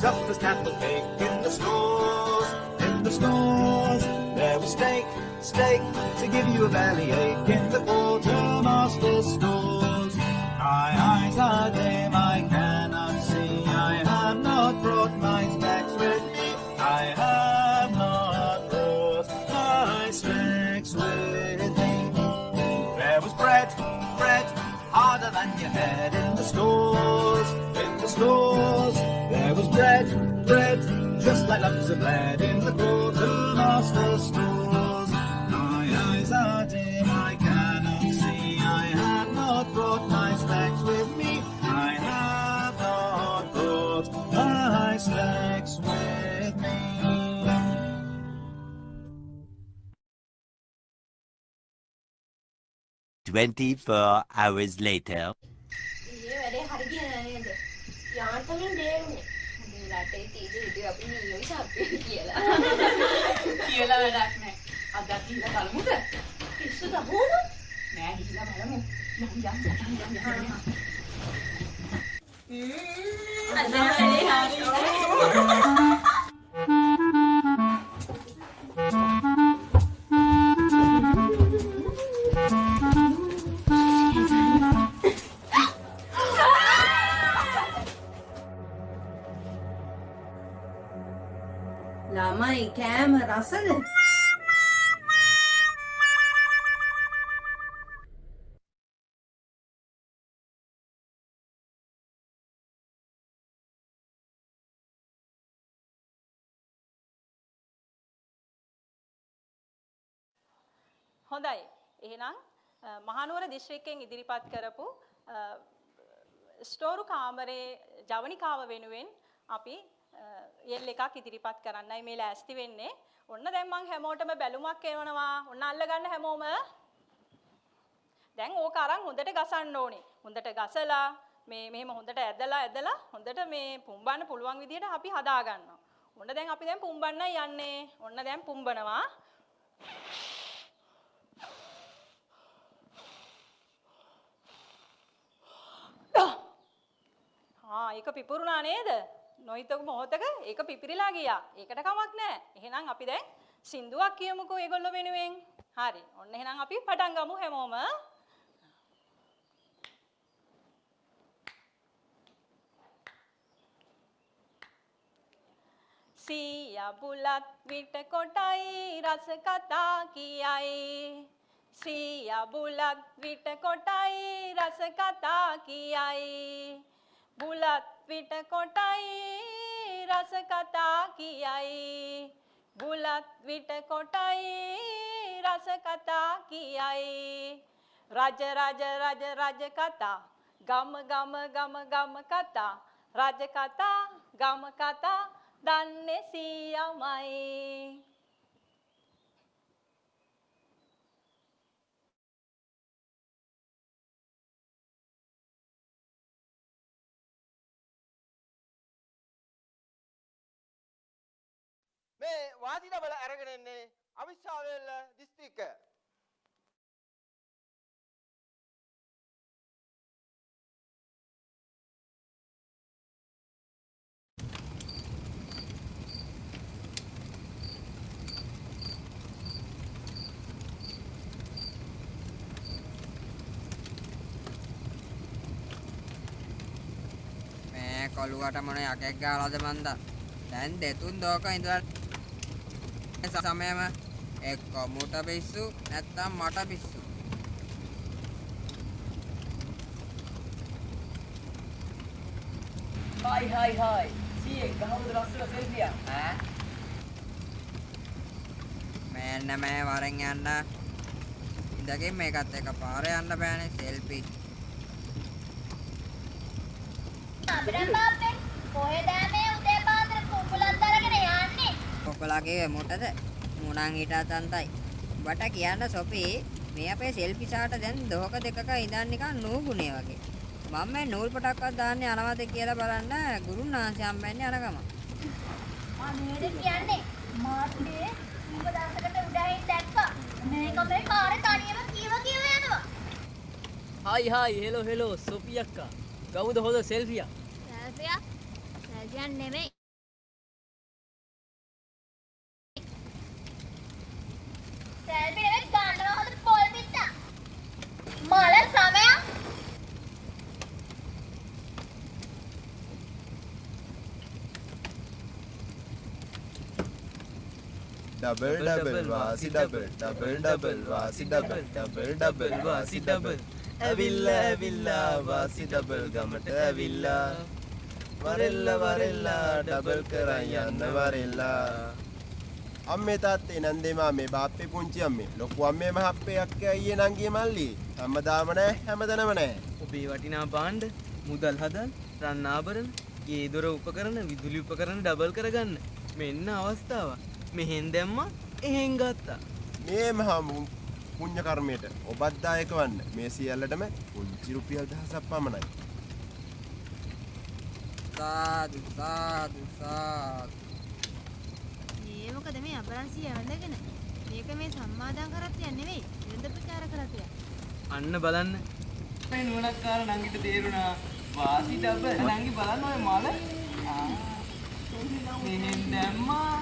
tough as cattle cake in the stores, in the stores. There was steak, steak, to give you a bellyache in the quartermaster's stores. My eyes are dim, I cannot see, I have not brought my specs with me. I have not brought my specs with me. There was bread, bread, harder than your head in the stores, in the stores. There was bread, bread, just like lumps of lead in the quartermaster's stores. My eyes are dim, I cannot see, I have not brought my specs with me. I have not brought my specs with me. 24 hours later. ඊයේ වැඩේ හරි ගියේ නෑ නේද? යාන්තමින් දේරුනේ. ලටේ තීජ හිටිය අපි නියෝයි සාප්පේ කියලා. කියලා වැඩක් නෑ. අද ගිහලා බලමුද? පිස්සු දහුණු? නෑ ගිහලා බලමු. යම්. අද වැඩේ හරි. ළමයි කෑම රසද? හොඳයි. එහෙනම් මහනුවර දිස්ත්‍රික්කයෙන් ඉදිරිපත් කරපු ස්ටෝරු කාමරේ ජවනිකාව වෙනුවෙන් අපි යෙල් එකක් ඉදිරිපත් කරන්නයි මේ ලෑස්ති වෙන්නේ. ඔන්න දැන් මං හැමෝටම බැලුමක් එවනවා. ඔන්න අල්ල ගන්න හැමෝම. දැන් ඕක අරන් හොඳට ගසන්න ඕනේ. හොඳට ගසලා මේ මෙහෙම හොඳට ඇදලා හොඳට මේ පුම්බන්න පුළුවන් විදිහට අපි හදා ගන්නවා. ඔන්න දැන් අපි දැන් පුම්බන්නයි යන්නේ. ඔන්න දැන් පුම්බනවා. ඒක පිපුරුණා නේද? නොහිතක මොහොතක ඒක පිපිරිලා ගියා. ඒකට කමක් නැහැ. එහෙනම් අපි දැන් සින්දුවක් කියමුකෝ ඒගොල්ලෝ වෙනුවෙන්. හරි. ඔන්න එහෙනම් අපි පටන් ගමු හැමෝම. සියා බුලත් විට කොටයි රස කතා කියයි. සියා බුලත් විට කොටයි රස කතා කියයි. බුලත් විට කොටයි රස කතා කියයි. බුලත් විට කොටයි රස කතා කියයි. රජ රජ රජ රජ කතා ගම ගම ගම ගම කතා රජ කතා ගම කතා දන්නේ සියමයි. මේ වාදිනවල අරගෙන ඉන්නේ අවිස්සාවේල්ල දිස්ත්‍රික්කය. මේ කොළුවට මොන යකෙක් ගාලාද මන්දා. දැන් දෙතුන් දෝක ඉඳලා සමයම එක්ක මුට පිස්සු නැත්තම් මට පිස්සු. Hai. Cie, ගහමුද ලස්සන සෙල්ෆියක්? ඈ මෙන්න මේ වරෙන් යන්න. ඉඳගෙන මේකත් එක පාරේ යන්න බෑනේ සෙල්ෆි. අපරම් බාප්පේ කොහෙද මේ උදේ පාන්දර කුඹුලක් දරගෙන යන්නේ? ඔබලාගේ මොටද මුණන් හිටා තන්තයි. ඔබට කියන්න සොපි මේ අපේ සෙල්ෆි ෂාට් දැන් දොහක දෙකක ඉඳන් නිකන් නූගුණේ වගේ. මම මේ නූල් පොටක්වත් දාන්නේ අනවද කියලා බලන්න ගුරුනාන්සේ හම්බෙන්නේ අරගම. අනේද කියන්නේ මාත්‍යේ උඹ දවසකට උඩහින් දැක්කා. මේක මේ කාරේ තනියම කීව යනවා. Hi, hello, Sophie akka. කවුද හොද සෙල්ෆියා? සෙල්ෆියා නෙමෙයි. සෙල්ෆි නෙමෙයි ගන්නවා හොද පොල් පිටා. මල සමය. double wasi double wasi double wasi double ඇවිල්ලා වාසි ඩබල් ගමට ඇවිල්ලා වරෙල්ලා ඩබල් කරන් යන්න වරෙල්ලා අම්මේ තාත්තේ නන්දේ මාමේ බාප්පේ පුංචි අම්මේ ලොකු අම්මේ මහප්පේ අක්කේ අයියේ නංගියේ මල්ලි හැමදාම නෑ හැමතැනම නෑ ඔබේ වටිනා භාණ්ඩ මුදල් හදන් රන් ආභරණ ගේ දොර උපකරණ විදුලි උපකරණ ඩබල් කරගන්න මෙන්න අවස්ථාව මෙහෙන් දැම්මා එහෙන් ගත්තා මේ මහා පුණ්‍ය කර්මයට ඔබත් දායක වන්න මේ සියල්ලටම පුංචි රුපියල් 1000ක් පමණයි. සාදු. මේ මොකද මේ අබරන්සිය වැඳගෙන මේක මේ සම්මාදම් කරත් යන්නේ නෙවෙයි විරුද්ධ ප්‍රචාර කරත් යන්නේ. අන්න බලන්න. මේ නුවණක්කාර නංගිට තේරුණා වාසි ඩබල් නංගි බලන්න ඔය මල. මෙහෙන් දැම්මා.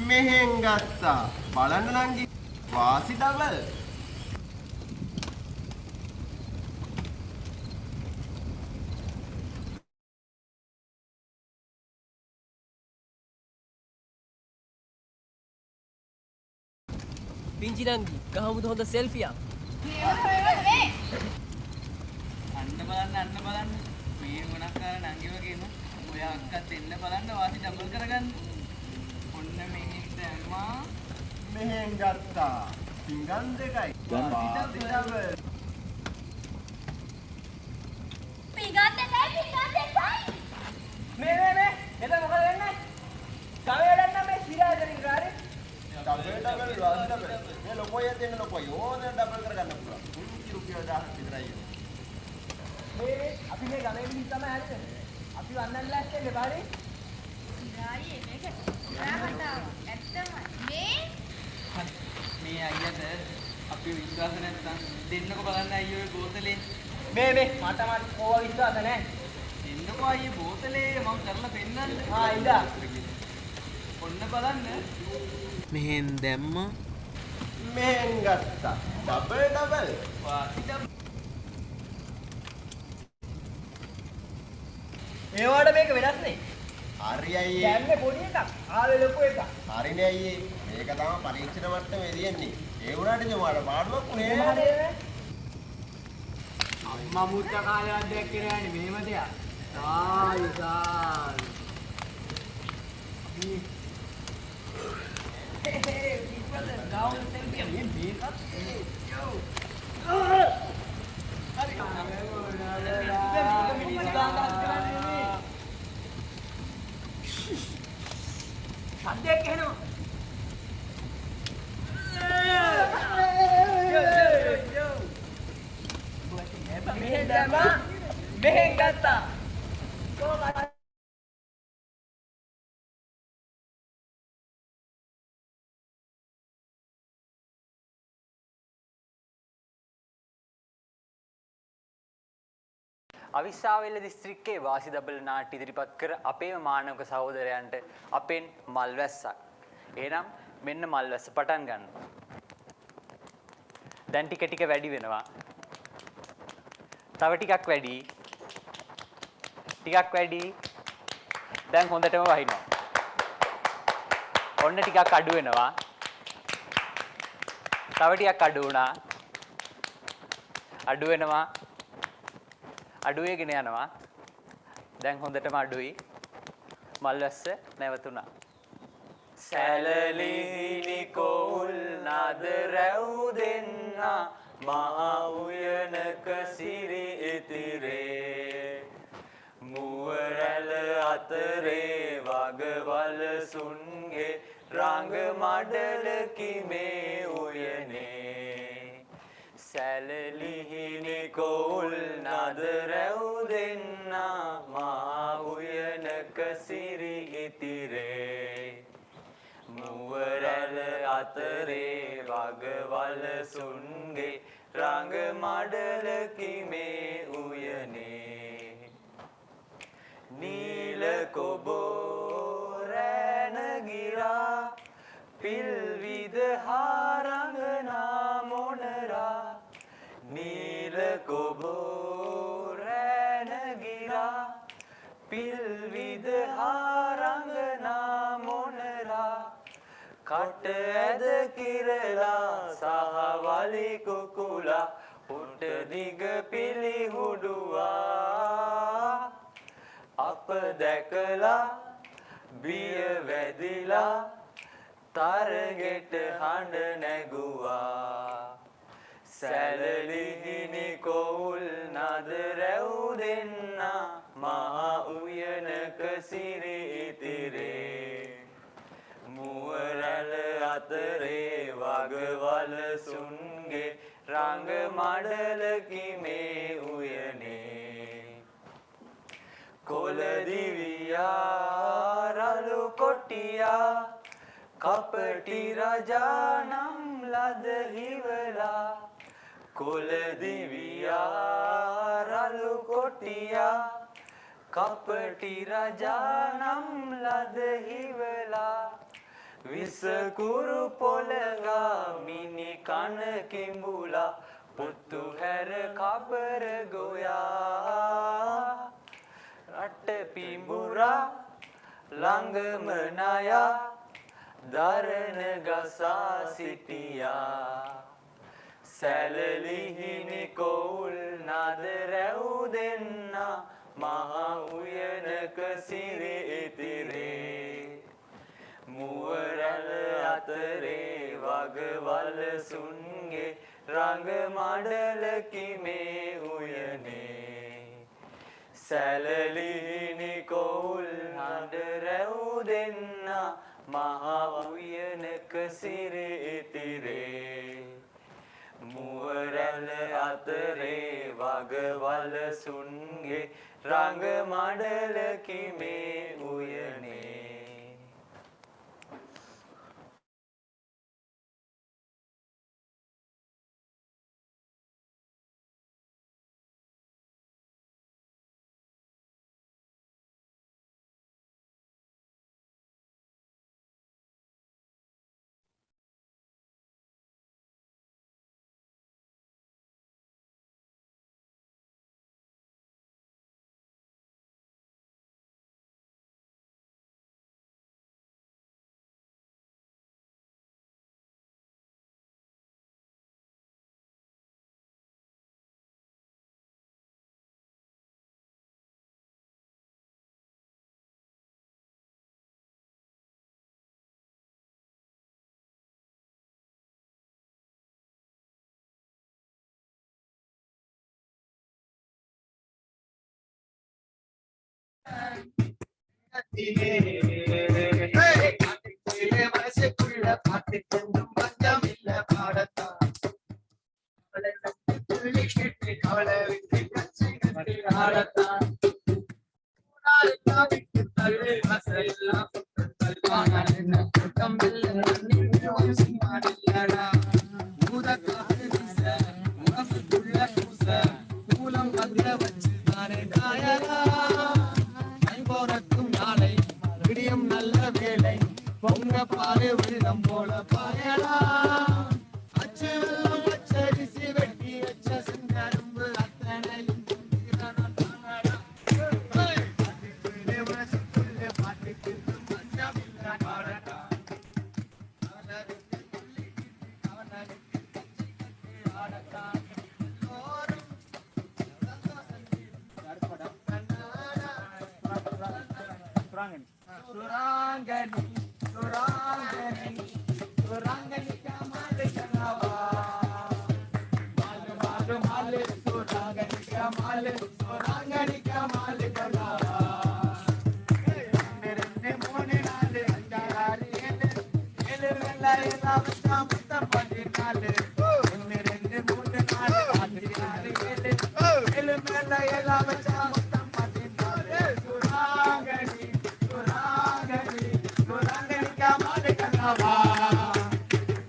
මෙහෙන් ගත්තා. බලන්න නංගි වාසි ඩබල්. පිංචි නංගි ගහමුද හොඳ සෙල්ෆියක්? අන්න බලන්න මේ මොනක්කාර නංගි වගේම ඔය අක්කත් එන්න බලන්න වාසි ඩබල් කරගන්න. ඔන්න මෙහෙන් දැම්මා. මෙහෙන් ගත්තා. පිංගන් දෙකයි. වාසි ඩබල්. පිංගන් දෙකයි. මේ එතන මොකද වෙන්නේ? කවේඩන්න මේ සිරාදරින් ගානේ ඩබල් වාසි ඩබල්. මේ ලොකෝය දෙන්න ලොකෝය. ඕන ඩබල් කරගන්න පුළුවන්. පුංචි රුපියල් 1000ක් විතරයි. මේ අපි මේ ගමේ මිනිස්සු තමයි හරිද? අපි වන්නන් ලැස්තෙන්නේ බාරේ. ඉරායි මේක ඉරාකට ඇත්තම මේ අයියට අපි විශ්වාස නැත්නම් දෙන්නකො බලන්න අයියෝ ඒ බෝතලේ. මේ මට ඕවා විශ්වාස නැහැ. දෙන්නකො අයියේ බෝතලේ මම කරලා පෙන්නන්න. ඉඳා. ඔන්න බලන්න. මෙහෙන් දැම්මා. මෙහෙන් ගත්තා. ඩබල්. වාසි ඩබල්. ඒවට මේක වෙනස් නේ. හරි අයියේ. දැන්නේ පොඩි එකක්. ආවේ ලොකු එකක්. හරිනේ අයියේ. මේක තමයි පරීක්ෂණ මට්ටමේ තියෙන්නේ. ඒ වුණාට ජමාට පාඩුවක් නේ. අම්මා මුත්ත කාලයක් දැක්කේ නෑනේ මෙහෙම දෙයක්. සායි. ගාවුන් සෙල්ෆිය මේ මේකත් යෝ. හරි. සද්දයක් එනවා. මෙහෙන් ගත්තා. අවිස්සාවේල්ල දිස්ත්‍රික්කයේ වාසි ඩබල් නාට්‍ය ඉදිරිපත් කර අපේම මානවක සහෝදරයන්ට අපෙන් මල් වැස්සක්. එහෙනම් මෙන්න මල් වැස්ස පටන් ගන්න. දැන් ටික වැඩි වෙනවා. තව ටිකක් වැඩි. දැන් හොඳටම වහිනවා. ඔන්න ටිකක් අඩු වෙනවා. තව ටිකක් අඩු වුණා. අඩු වෙනවා. අඩු වෙගෙන යනවා. දැන් හොඳටම අඩුයි. මල් වැස්ස නැවතුණා. සැලලිහිණි කොවුල් නද රැව් දෙන්නා මහා උයනක සිරි ඉතිරේ මුව රැළ අතරේ වගවල සුන්ගේ රංග මඩලකි මේ උයනේ සැලලිහිනි කොල් නද රැව් දෙන්නා මා උයනක සිරි ඉතිරේ මුවරැළ අතරේ වගවල සුන්ගේ රංග මඩලකි මේ උයනේ නීල කොබෝ රැනගිරා පිල්විද හාරංගනා මොනරා නීල කොබෝ රැනගිරා පිල්විද හාරංගනා මොනරා කට ඇද කිරලා සහවලි කුකුලා උට දිග පිළිහුඩුවා අප දැකලා බිය වැදිලා තරගෙට හඬ නැගුවා සැලලිහිනි කොවුල් නද රැව් දෙන්නා මහා උයනක සිරි ඉතිරේ මුවරැළ අතරේ වගවල සුන්ගේ රංග මඩලකි මේ උයනේ කොළදිවියා රළු කොටියා කපටි රජා නම් ලද හිවලා කොළදිවියා රළු කොටියා කපටි රජා නම් ලද හිවලා විසකුරු පොළගා මිනි කන කිඹුලා පුත්තු හැර කබර ගොයා රට පිඹුරා ළඟම නයා දරණ ගසා සිටියා සැලලිහිනි කොවුල් නද රැව් දෙන්නා මහා උයනක සිරි ඉතිරේ මුවරැළ අතරේ වගවල සුන්ගේ රංග මඩලකි මේ උයනේ සැලලිහිනි කොවුල් නද රැව් දෙන්නා මහා උයනක සිරි ඉතිරේ මුවරැළ අතරේ වගවල සුන්ගේ රංග මඩලකි මේ උයනේ மனசுக்குள்ள பாட்டு கொஞ்சம் பஞ்சம் இல்ல பாடத்தான் துள்ளி கேட்டு கவலை விட்டு கச்சி கட்டி ஆடத்தான் விட்டு தள்ளு வசையெல்லாம் தள்ளுவானால் என்ன கூட்டம் இல்லை சிம்மாடில்லடா மூத காத்து வீச முகத்துக்குள்ள பூச மூலம் பத்திர வச்சு தானே காயலா போறக்கும் நாளை விடியும் நல்ல வேலை பொங்க பாரு விழுதம் போல பாயலா அச்சு வெள்ளம் பச்சரிசி வெட்டி வச்ச சிங்கரும்பு அத்தனையும் மனசுக்குள்ளே பாட்டுக்கு பாடட்டா Surangani, Surangani, Surangani kamale kanawa. Malu malu malu, Surangani kamale, Surangani kamale kanawa. நாலு ஒன்று ரெண்டு மூணு நாலு அஞ்சு ஆறு ஏழு ஏழு மேல எல்லாம் வச்சா மொத்தம் 14 சுராங்கனி சுராங்கனி சுராங்கனிக்கா மாடு கண்ணாவா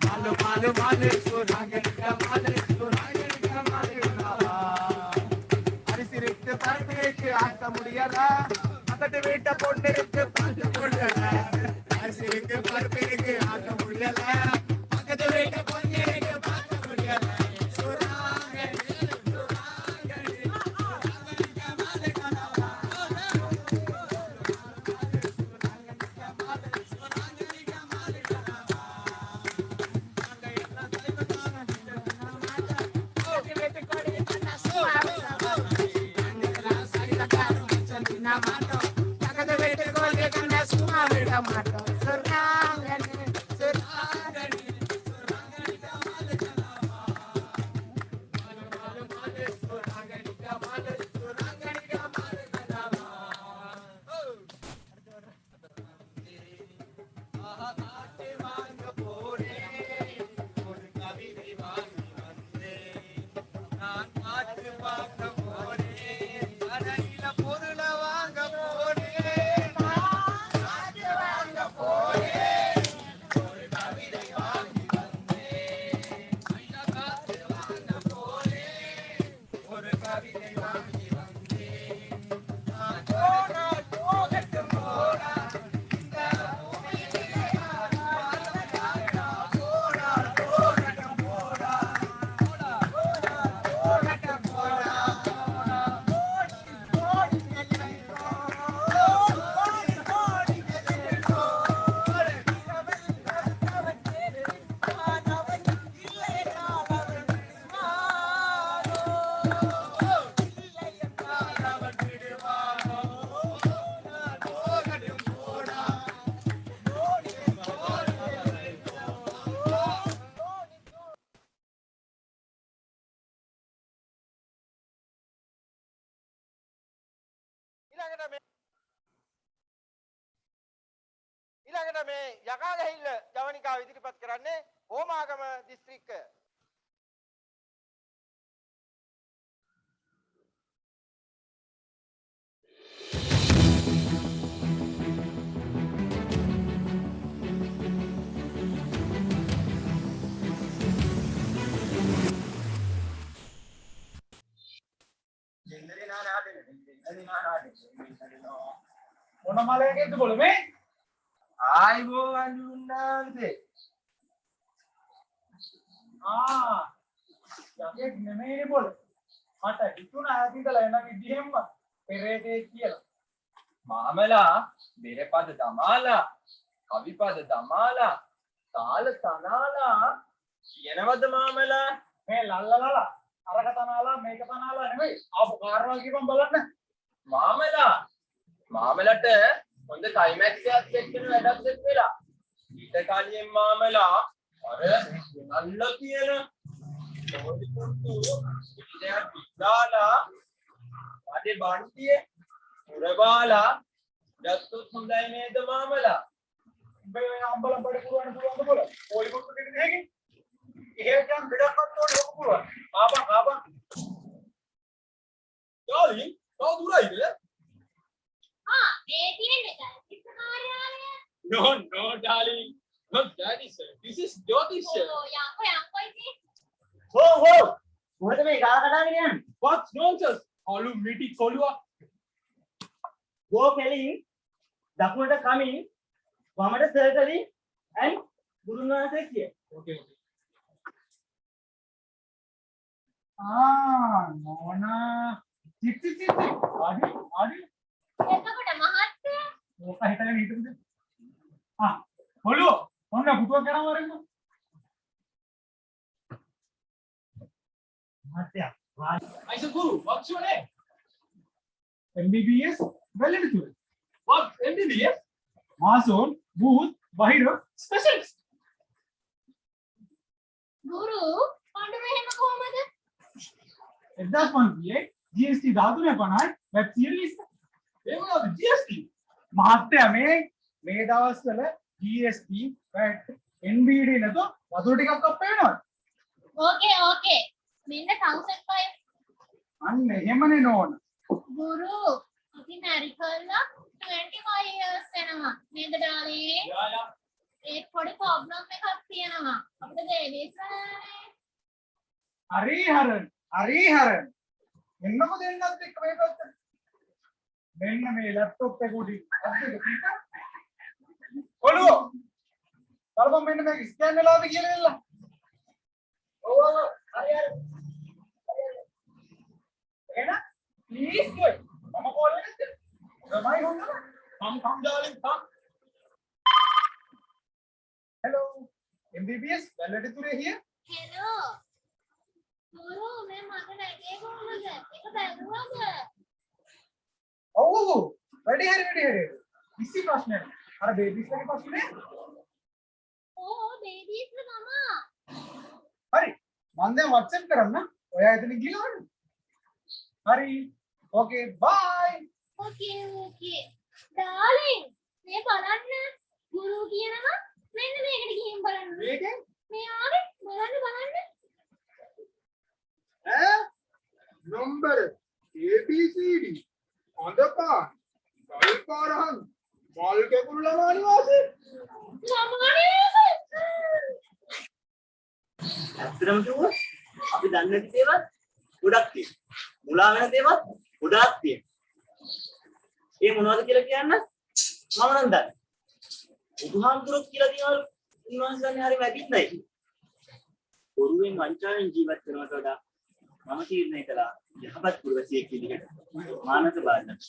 மாலு மாலு மாலு சுராங்கனிக்கா மாடு சுராங்கனிக்கா மாடு கண்ணாவா அரிசி இருக்கு பருப்பு இருக்கு ஆக்க முடியாதா பக்கத்து வீட்டை பொண்ணு இருக்கு பார்த்து முடியல அரிசி இருக்கு பருப்பு இருக்கு ஆக்க முடியல பக்கத்து வீட்டை பொண்ணு இருக்கு பார்க்க முடியல சுராங்கனி சுராங்கனி சுராங்கனிக்கா மாடு கண்ணாவா சுராங்கனிக்கா மாடு சுராங்கனிக்கா மாடு கண்ணாவா நாங்க எல்லாம் தலைவதான ஓகே வெட்டு கோடி கண்ணா சுவாமி mato, pagate vete con le canne su ma veda mato, sorrangani, sorrangani, sorrangani kamale kanava, male male sorrangani kamale, sorrangani kamale kanava. Aha kaate vanga pore, or kaviri vangi vande, naan kaate vanga pore, adaila porula vanga pore, naan kaate vanga pore, or kaviri vangi vande, adaila kaate vanga pore, or kaviri vangi vande, ora ora ora ඊළඟට මේ යකා ගහිල්ල ජවනිකාව ඉදිරිපත් කරන්නේ හෝමාගම දිස්ත්‍රික්කය. මොන මලයකද බොල මේ ආයිබෝ වන්දුන්නාන්සේ යකෙක් නෙමෙයි බොල මට හිතුණා ඇතිදලා එන විදිහෙම පෙරේතේ කියලා මාමලා බෙරපද දමාලා කවිපද දමාලා තාල තනාලා කියනවද මාමලා මේ ලල්ලලලා අරක තනාලා මේක තනාලා නෙමෙයි ආපු කාරණා කියපම් බලන්න මාමලා මාමලට හොඳ ක්ලයිමැක්ස් එකක් සෙට් වෙන වැඩක් සෙට් වෙලා ඊට කලින් මාමලා අර නල්ල කියන පොඩි පොඩු ඉතින් පිටාලා අඩේ බන්තියේ උරබාලා දත්තුත් හොඳයි නේද මාමලා උඹේ අම්බලම් බඩ පුරවන්න පුළුවන්ද බෝල පොඩි පොඩු දෙක දෙකකින් එහෙට යම් බඩක්වත් ඕනේ ඔක පුළුවන් ආපන් ඩාලින් තව දුරයිද No, darling. Not daddy, sir. This is Jyoti, sir. මොකද මේ ගාල කඩාගෙන යන්නේ? What's nonsense? Alu miti kolua. Go Kelly. දකුණට coming. වමට circling and ගුරුනාථ here. Okay. නෝනා. චිටි. ආඩි. එතකොට මහත්තයා ඕක හිතගෙන හිටුද? ඔළුව ඔන්න පුතුව කරන් වරෙන්න. මහත්තයා I said, Guru, what's your name? MBBS Valedictory. What? MBBS? Mason, Booth, Bahira, Specialist. ගුරු පඬු මෙහෙම කොහමද? 1058 GST 1350 web series. ඒ මොනවද GST? මහත්තයා මේ දවස්වල GST VAT NBD නේද? වතුර ටිකක් අප් වෙනවා. ඕකේ. මෙන්න 1005. අන්න එහෙමනේ නෝන. ගුරු අපි මැරි කරලා 25 years වෙනවා. නේද ඩාලී? යා. ඒ පොඩි ප්‍රොබ්ලම් එකක් තියෙනවා. අපිට බේබීස් නැහැ. හරි. එන්නකො දෙන්නත් එක්ක මේ පැත්තට. මෙන්න මේ ලැප්ටොප් එක උඩින්. ඔළුව. බලපන් මෙන්න මේක ස්කෑන් වෙලාද කියලා එල්ල. ඔව්. හරි. එන ප්ලීස් boy. මම කෝල් එකක් දෙන්න. තමයි හොඳ. come darling come. Hello. MBBS වැලටුරේ here. Hello. ගුරු මේ මට නැගේ කොහොමද? ඒක බැලුවද? ඔව්. වැඩි හරි. කිසි ප්‍රශ්නයක් නෑ. අර බේබීස් ලගේ ප්‍රශ්නේ. ඕ බේබීස් මම. හරි. මම දැන් WhatsApp කරන්න. ඔයා එතන ගිහලා වන්න. හරි. ඕකේ බයි. ඕකේ. ඩාලින් මේ බලන්න. ගුරු කියනවා මෙන්න මේකට ගිහින් බලන්න. මේකෙන්? මේ ආවේ බලන්න. number ABCD අඳපා ගල්පාරහන් මල් කැකුළු ළමානි වාසේ ඇත්තටම කිව්වොත් අපි දන්නේ නැති දේවල් ගොඩක් තියෙනවා. මුලා වෙන දේවල් ගොඩක් තියෙනවා. ඒ මොනවද කියලා කියන්න මම නම් දන්නේ. බුදුහාමුදුරුවෝ කියලා දිනවල උන්වහන්සේලානේ හරි වැදින්නයි. බොරුවෙන් වංචාවෙන් ජීවත් කරනවට වඩා මම තීරණය කළා යහපත් පුරවැසියෙක් විදිහට මානව බාධක.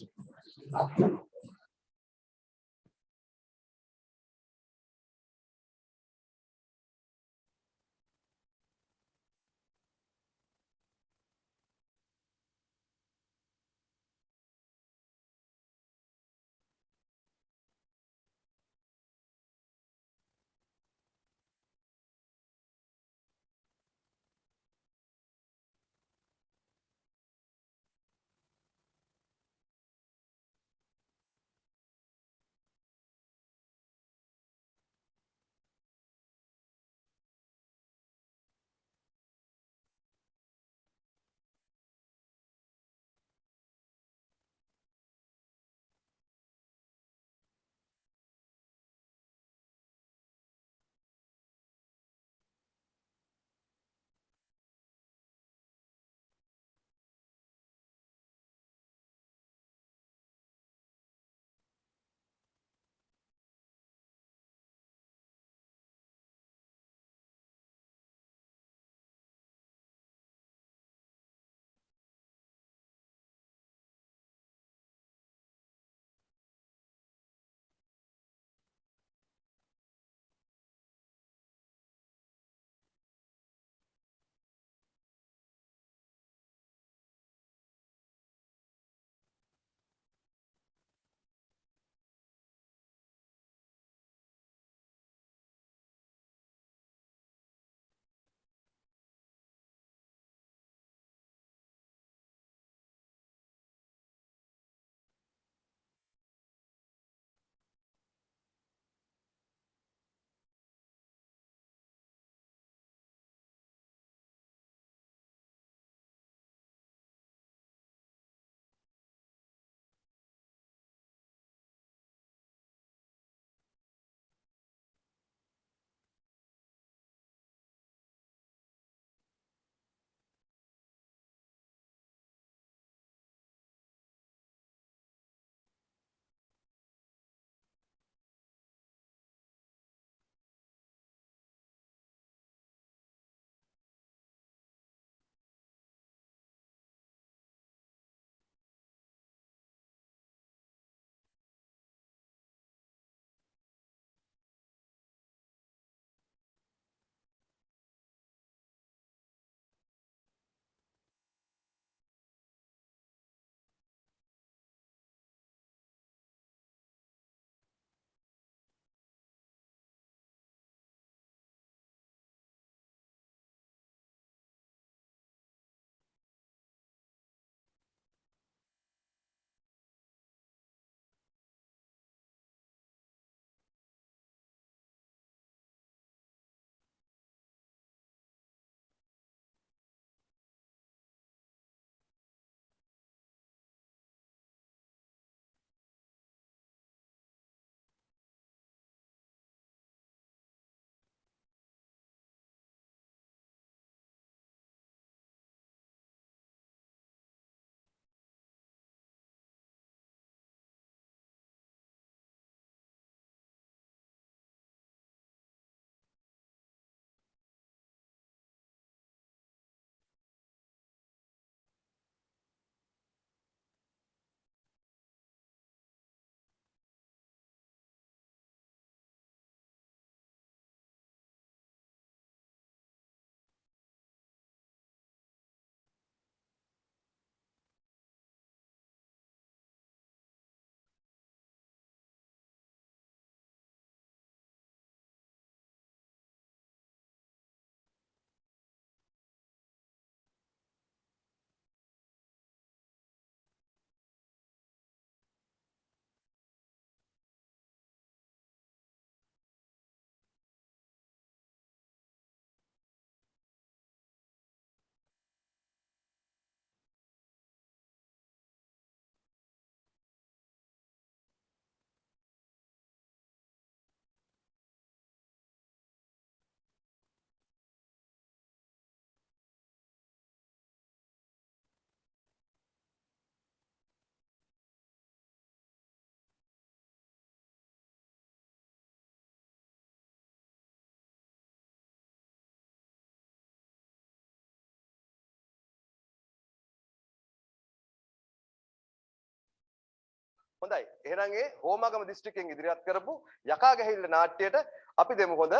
හොඳයි. එහෙනම් ඒ හෝමාගම දිස්ත්‍රික්කයෙන් ඉදිරියට කරපු යකා ගැහිල්ල නාට්‍යයට අපි දෙමු හොඳ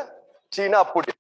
චීන අප්පුඩි.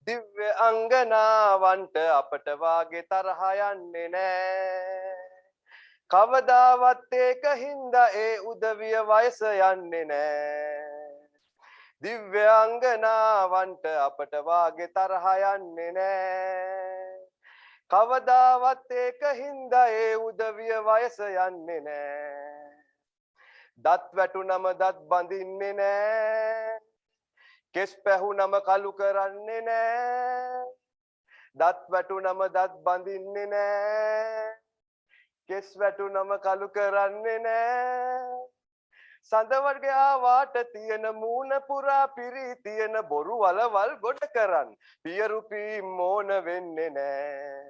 දිව්‍ය අංගනාවන්ට අපට වාගේ තරහ යන්නේ නෑ. කවදාවත් ඒක හින්දා ඒ උදවිය වයස යන්නේ නෑ. දිව්‍ය අංගනාවන්ට අපට වාගේ තරහ යන්නේ නෑ. කවදාවත් ඒක හින්දා ඒ උදවිය වයස යන්නේ නෑ. දත් වැටුනම දත් බඳින්නේ නෑ. කෙස් පැහුනම කලු කරන්නේ නෑ. දත් වැටුනම දත් බඳින්නේ නෑ. කෙස් වැටුනම කලු කරන්නේ නෑ. සඳවර්ගේ ආවාට තියෙන මූණ පුරා පිරී තියෙන බොරු වලවල් ගොඩ කරන් පියරුපි මෝන වෙන්නේ නෑ.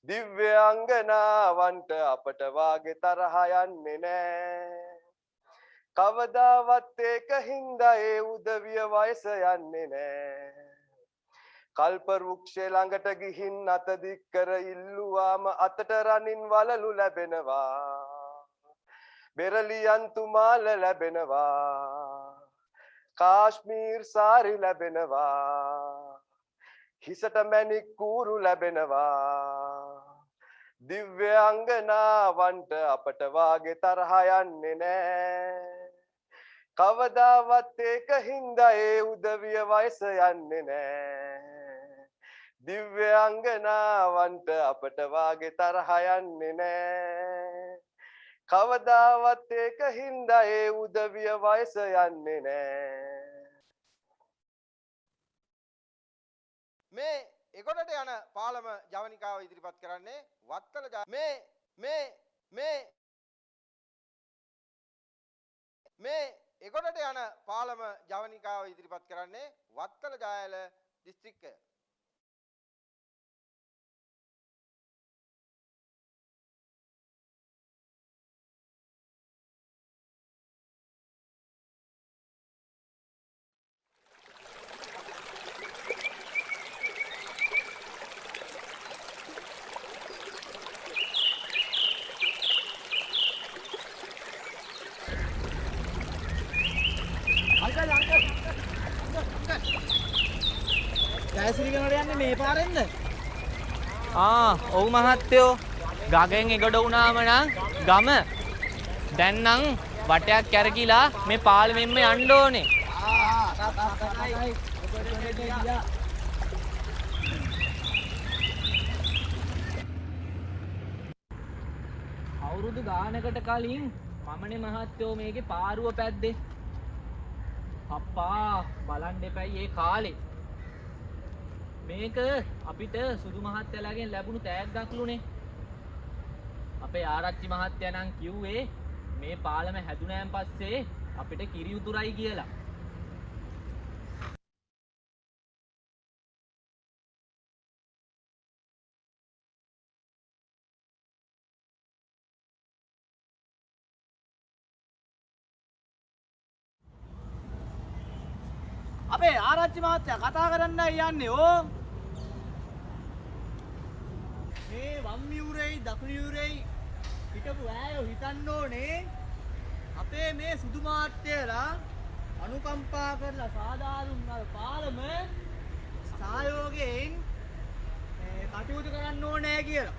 දිව්‍ය අංගනාවන්ට අපට වාගේ තරහ යන්නේ නෑ. කවදාවත් ඒක හින්දා ඒ උදවිය වයස යන්නේ නෑ. කල්ප වෘක්ෂේ ළඟට ගිහින් අත දික් කර ඉල්ලුවාම අතට රනින් වලලු ලැබෙනවා. බෙරලියන් තුමාල ලැබෙනවා. කාශ්මීර් සාරි ලැබෙනවා. හිසට මැණික් කූරු ලැබෙනවා. දිව්‍ය අංගනාවන්ට අපට වාගේ තරහ යන්නේ නෑ. කවදාවත් ඒක හින්දා ඒ උදවිය වයස යන්නේ නෑ. දිව්‍ය අංගනාවන්ට අපට වාගේ තරහ යන්නේ නෑ. කවදාවත් ඒක හින්දා ඒ උදවිය වයස යන්නේ නෑ. මේ එකොටට යන පාලම ජවනිකාව ඉදිරිපත් කරන්නේ වත්තල මේ එකොටට යන පාලම ජවනිකාව ඉදිරිපත් කරන්නේ වත්තල ජායල දිස්ත්‍රික්කය. ජයසිරිගමට යන්නේ මේ පාරෙන්ද? ඔව් මහත්තයෝ. ගගෙන් එගොඩ වුණාම නම් ගම දැන් නම් වටයක් කැරකිලා මේ පාලමෙන්ම යන්න ඕනේ. අවුරුදු ගානකට කලින් මමනේ මහත්තයෝ මේකේ පාරුව පැද්දේ. අප්පා බලන්න එපයි ඒ කාලේ. මේක අපිට සුදු මහත්තයාලාගෙන් ලැබුණු තෑග්ගක්ලුනේ. අපේ ආරච්චි මහත්තයා නම් කිව්වේ මේ පාලම හැදුනෑන් පස්සේ අපිට කිරි උතුරයි කියලා. අපේ ආරච්චි මහත්තයා කතා කරන්නයි යන්නේ ඕ. මේ වම් යුරෙයි දකුණු යුරෙයි හිටපු ඈයෝ හිතන්න ඕනේ අපේ මේ සුදු මාට්‍යලා අනුකම්පා කරලා සාදාරුම් අර පාලම සහයෝගයෙන් කටයුතු කරන්න ඕනේ කියලා.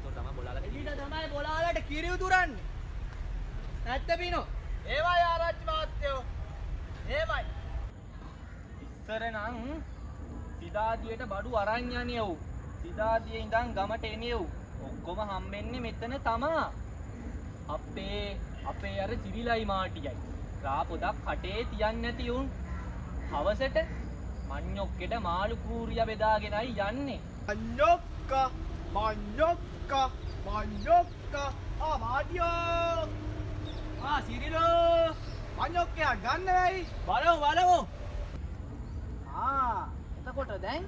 ඒක තමයි බොලාලා. ඊට තමයි බොලාලට කිරි උතුරන්නේ. නැත්ත පිනෝ. ඒවයි ආරච්චි මහත්තයෝ. එහෙමයි. ඉස්සර නම් සිතාදියට බඩු අරන් යන්නේ වූ. සිතාදියේ ඉඳන් ගමට එන්නේ වූ. ඔක්කොම හම්බෙන්නේ මෙතන තමා. අපේ අර සිරිලයි මාටියයි. රා පොදක් කටේ තියන්නේ නැති උන් හවසට මඤ්ඤොක්කෙට මාළු කූරිය බෙදාගෙනයි යන්නේ. මඤ්ඤොක්කා මඤ්ඤොක්කා මඤ්ඤොක්කා ආමාඩියෝ සිරිලෝ මඤ්ඤොක්කයා ගන්න වෙයි බලමු එතකොට දැන්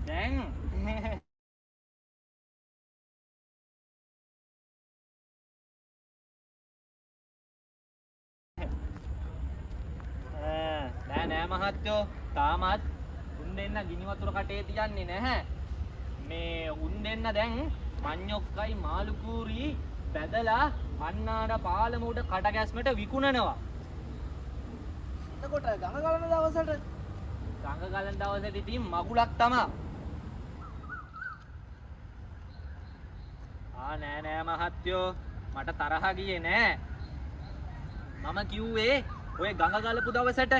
දැන් නෑ මහත්තයෝ තාමත් උන් දෙන්න ගිනි වතුර කටේ තියන්නේ නැහැ. මේ උන් දෙන්න දැන් මඤ්ඤොක්කයි මාළු කූරි බැදලා අන්නාට පාලම උඩ කට ගැස්මට විකුණනවා. එතකොට ගඟ ගලන දවසට ඉතින් මගුලක් තමා. නෑ මහත්තයෝ මට තරහ ගියේ නෑ. මම කිව්වේ ඔය ගඟ ගලපු දවසට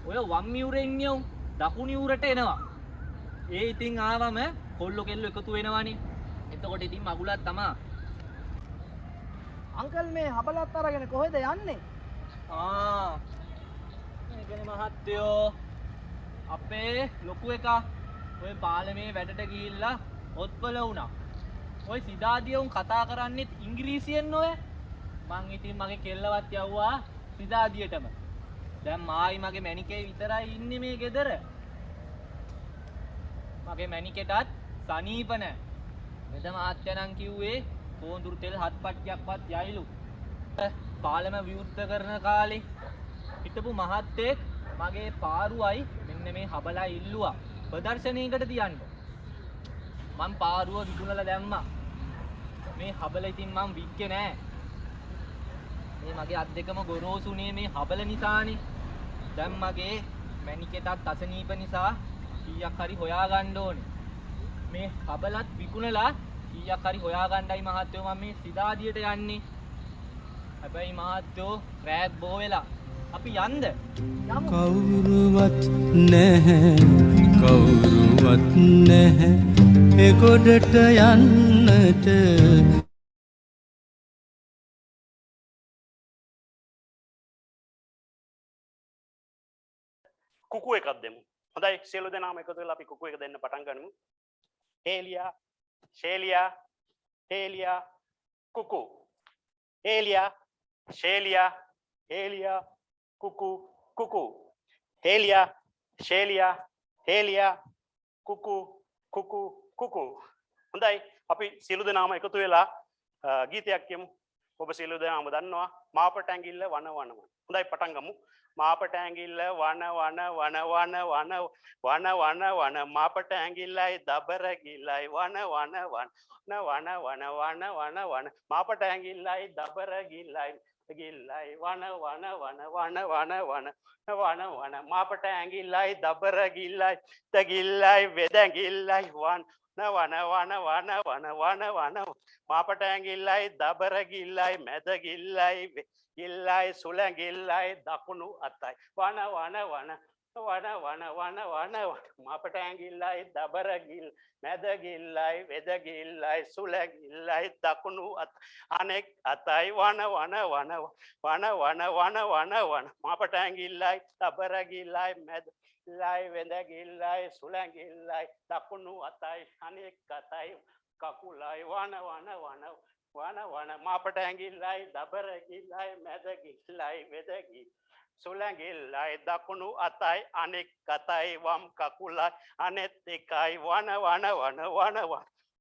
ඔය වම් යුරෙන් යෝ දකුණු යුරට එනවා. ඒ ඉතින් ආවම කොල්ලෝ කෙල්ලෝ එකතු වෙනවනේ. එතකොට ඉතින් මගුලක් තමා. අංකල් මේ හබලත් අරගෙන කොහෙද යන්නේ? මේකනේ මහත්තයෝ අපේ ලොකු එකා ඔය පාලමේ වැඩට ගිහිල්ලා ඔත්පල වුණා. ඔය සිදාදිය උන් කතා කරන්නේත් ඉංග්‍රීසියෙන් ඔය. මං ඉතින් මගේ කෙල්ලවත් යවුවා සිදාදියටම. දැන් මායි මගේ මැනිකේ විතරයි ඉන්නේ මේ ගෙදර. මගේ මැනිකේටත් සනීප නැහැ. මෙද මහත්තයා නම් කිව්වේ පොඳුරු තෙල් 7 පට්ටියක්වත් යයිලු. පාලම විවෘත කරන කාලේ හිටපු මහත්තයෙක් මගේ පාරුවයි මෙන්න මේ හබලා ඉල්ලුවා ප්‍රදර්ශනයකට තියන්න. මම පාරුව විකුණලා දැම්මා. මේ හබල ඉතින් මම වික්කේ නෑ. මේ මගේ අත් දෙකම ගොරෝසුනේ මේ හබල නිසානේ. දැන් මගේ මැනිකේටත් අසනීප නිසා කීයක් හරි හොයාගන්න ඕනේ. මේ හබලත් විකුණලා කීයක් හරි හොයාගන්නයි මහත්තයෝ මම මේ සිදාදියට යන්නේ. හැබැයි මහත්තයෝ රෑත් බෝ වෙලා අපි යන්ද? කවුරුවත් නැහැ එගොඩට යන්නට කුකු එකක් දෙමු. හොඳයි සියලු දෙනාම එකතු වෙලා අපි කුකු එක දෙන්න පටන් ගනිමු. හේලියා ශේලියා හේලියා කුකු හේලියා ශේලියා හේලියා කුකු කුකු හේලියා ශේලියා හේලියා කුකු කුකු කුකු. හොඳයි අපි සියලු දෙනාම එකතු වෙලා ගීතයක් කියමු. ඔබ සියලු දෙනාම දන්නවා මාපට ඇඟිල්ල වන වන. හොඳයි පටන් ගමු. මාපට ඇඟිල්ල වන වන වන වන වන වන වන වන මාපට ඇඟිල්ලයි දබර ගිල්ලයි වන වන වන වන වන වන වන වන මාපට ඇඟිල්ලයි දබර ගිල්ලයි ගිල්ලයි වන වන වන වන වන වන වන වන මාපට ඇඟිල්ලයි දබර ගිල්ලයි තගිල්ලයි වෙදගිල්ලයි වන වන වන වන වන වන වන මාපට ඇඟිල්ලයි දබර ගිල්ලයි මැද ගිල්ලයි ගිල්ලයි සුලැඟිල්ලයි දකුණු අතයි වන වන වන වන වන වන වන මාපට ඇඟිල්ලයි දබර ගිල් මැද ගිල්ලයි වෙද ගිල්ලයි සුලැඟිල්ලයි දකුණු අත අනෙක් අතයි වන වන වන වන වන වන වන වන මාපට ඇඟිල්ලයි දබර ගිල්ලයි මැද ගිල්ලයි වෙද ගිල්ලයි සුලැඟිල්ලයි දකුණු අතයි අනෙක් අතයි කකුලයි වන වන වන වන වන මාපට ඇඟිල්ලයි දබර ගිල්ලයි මැද ගිල්ලයි වෙද ගිල් සුලැඟිල්ලයි දකුණු අතයි අනෙක් අතයි වම් කකුලයි අනෙත් එකයි වන වන වන වන වන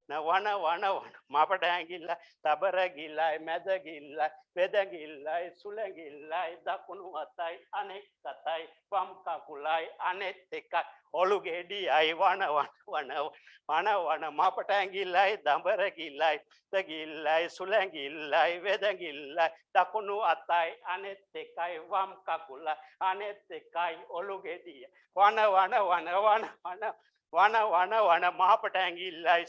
වන වන මාපට ඇඟිල්ලයි දබර ගිල්ලයි මැද ගිල්ලයි වෙද ගිල්ලයි සුලැඟිල්ලයි දකුණු අතයි අනෙක් අතයි වම් කකුලයි අනෙත් එකයි ඔලු ගෙඩියයි වන වන වන වන වන මාපට ඇඟිල්ලයි දබර ගිල්ලයි තගිල්ලයි සුලැඟිල්ලයි වෙද ගිල්ලයි දකුණු අතයි අනෙත් එකයි වම් කකුලයි අනෙත් එකයි ඔලු ගෙඩිය වන වන වන වන වන වන වන වන මාපට ඇඟිල්ලයි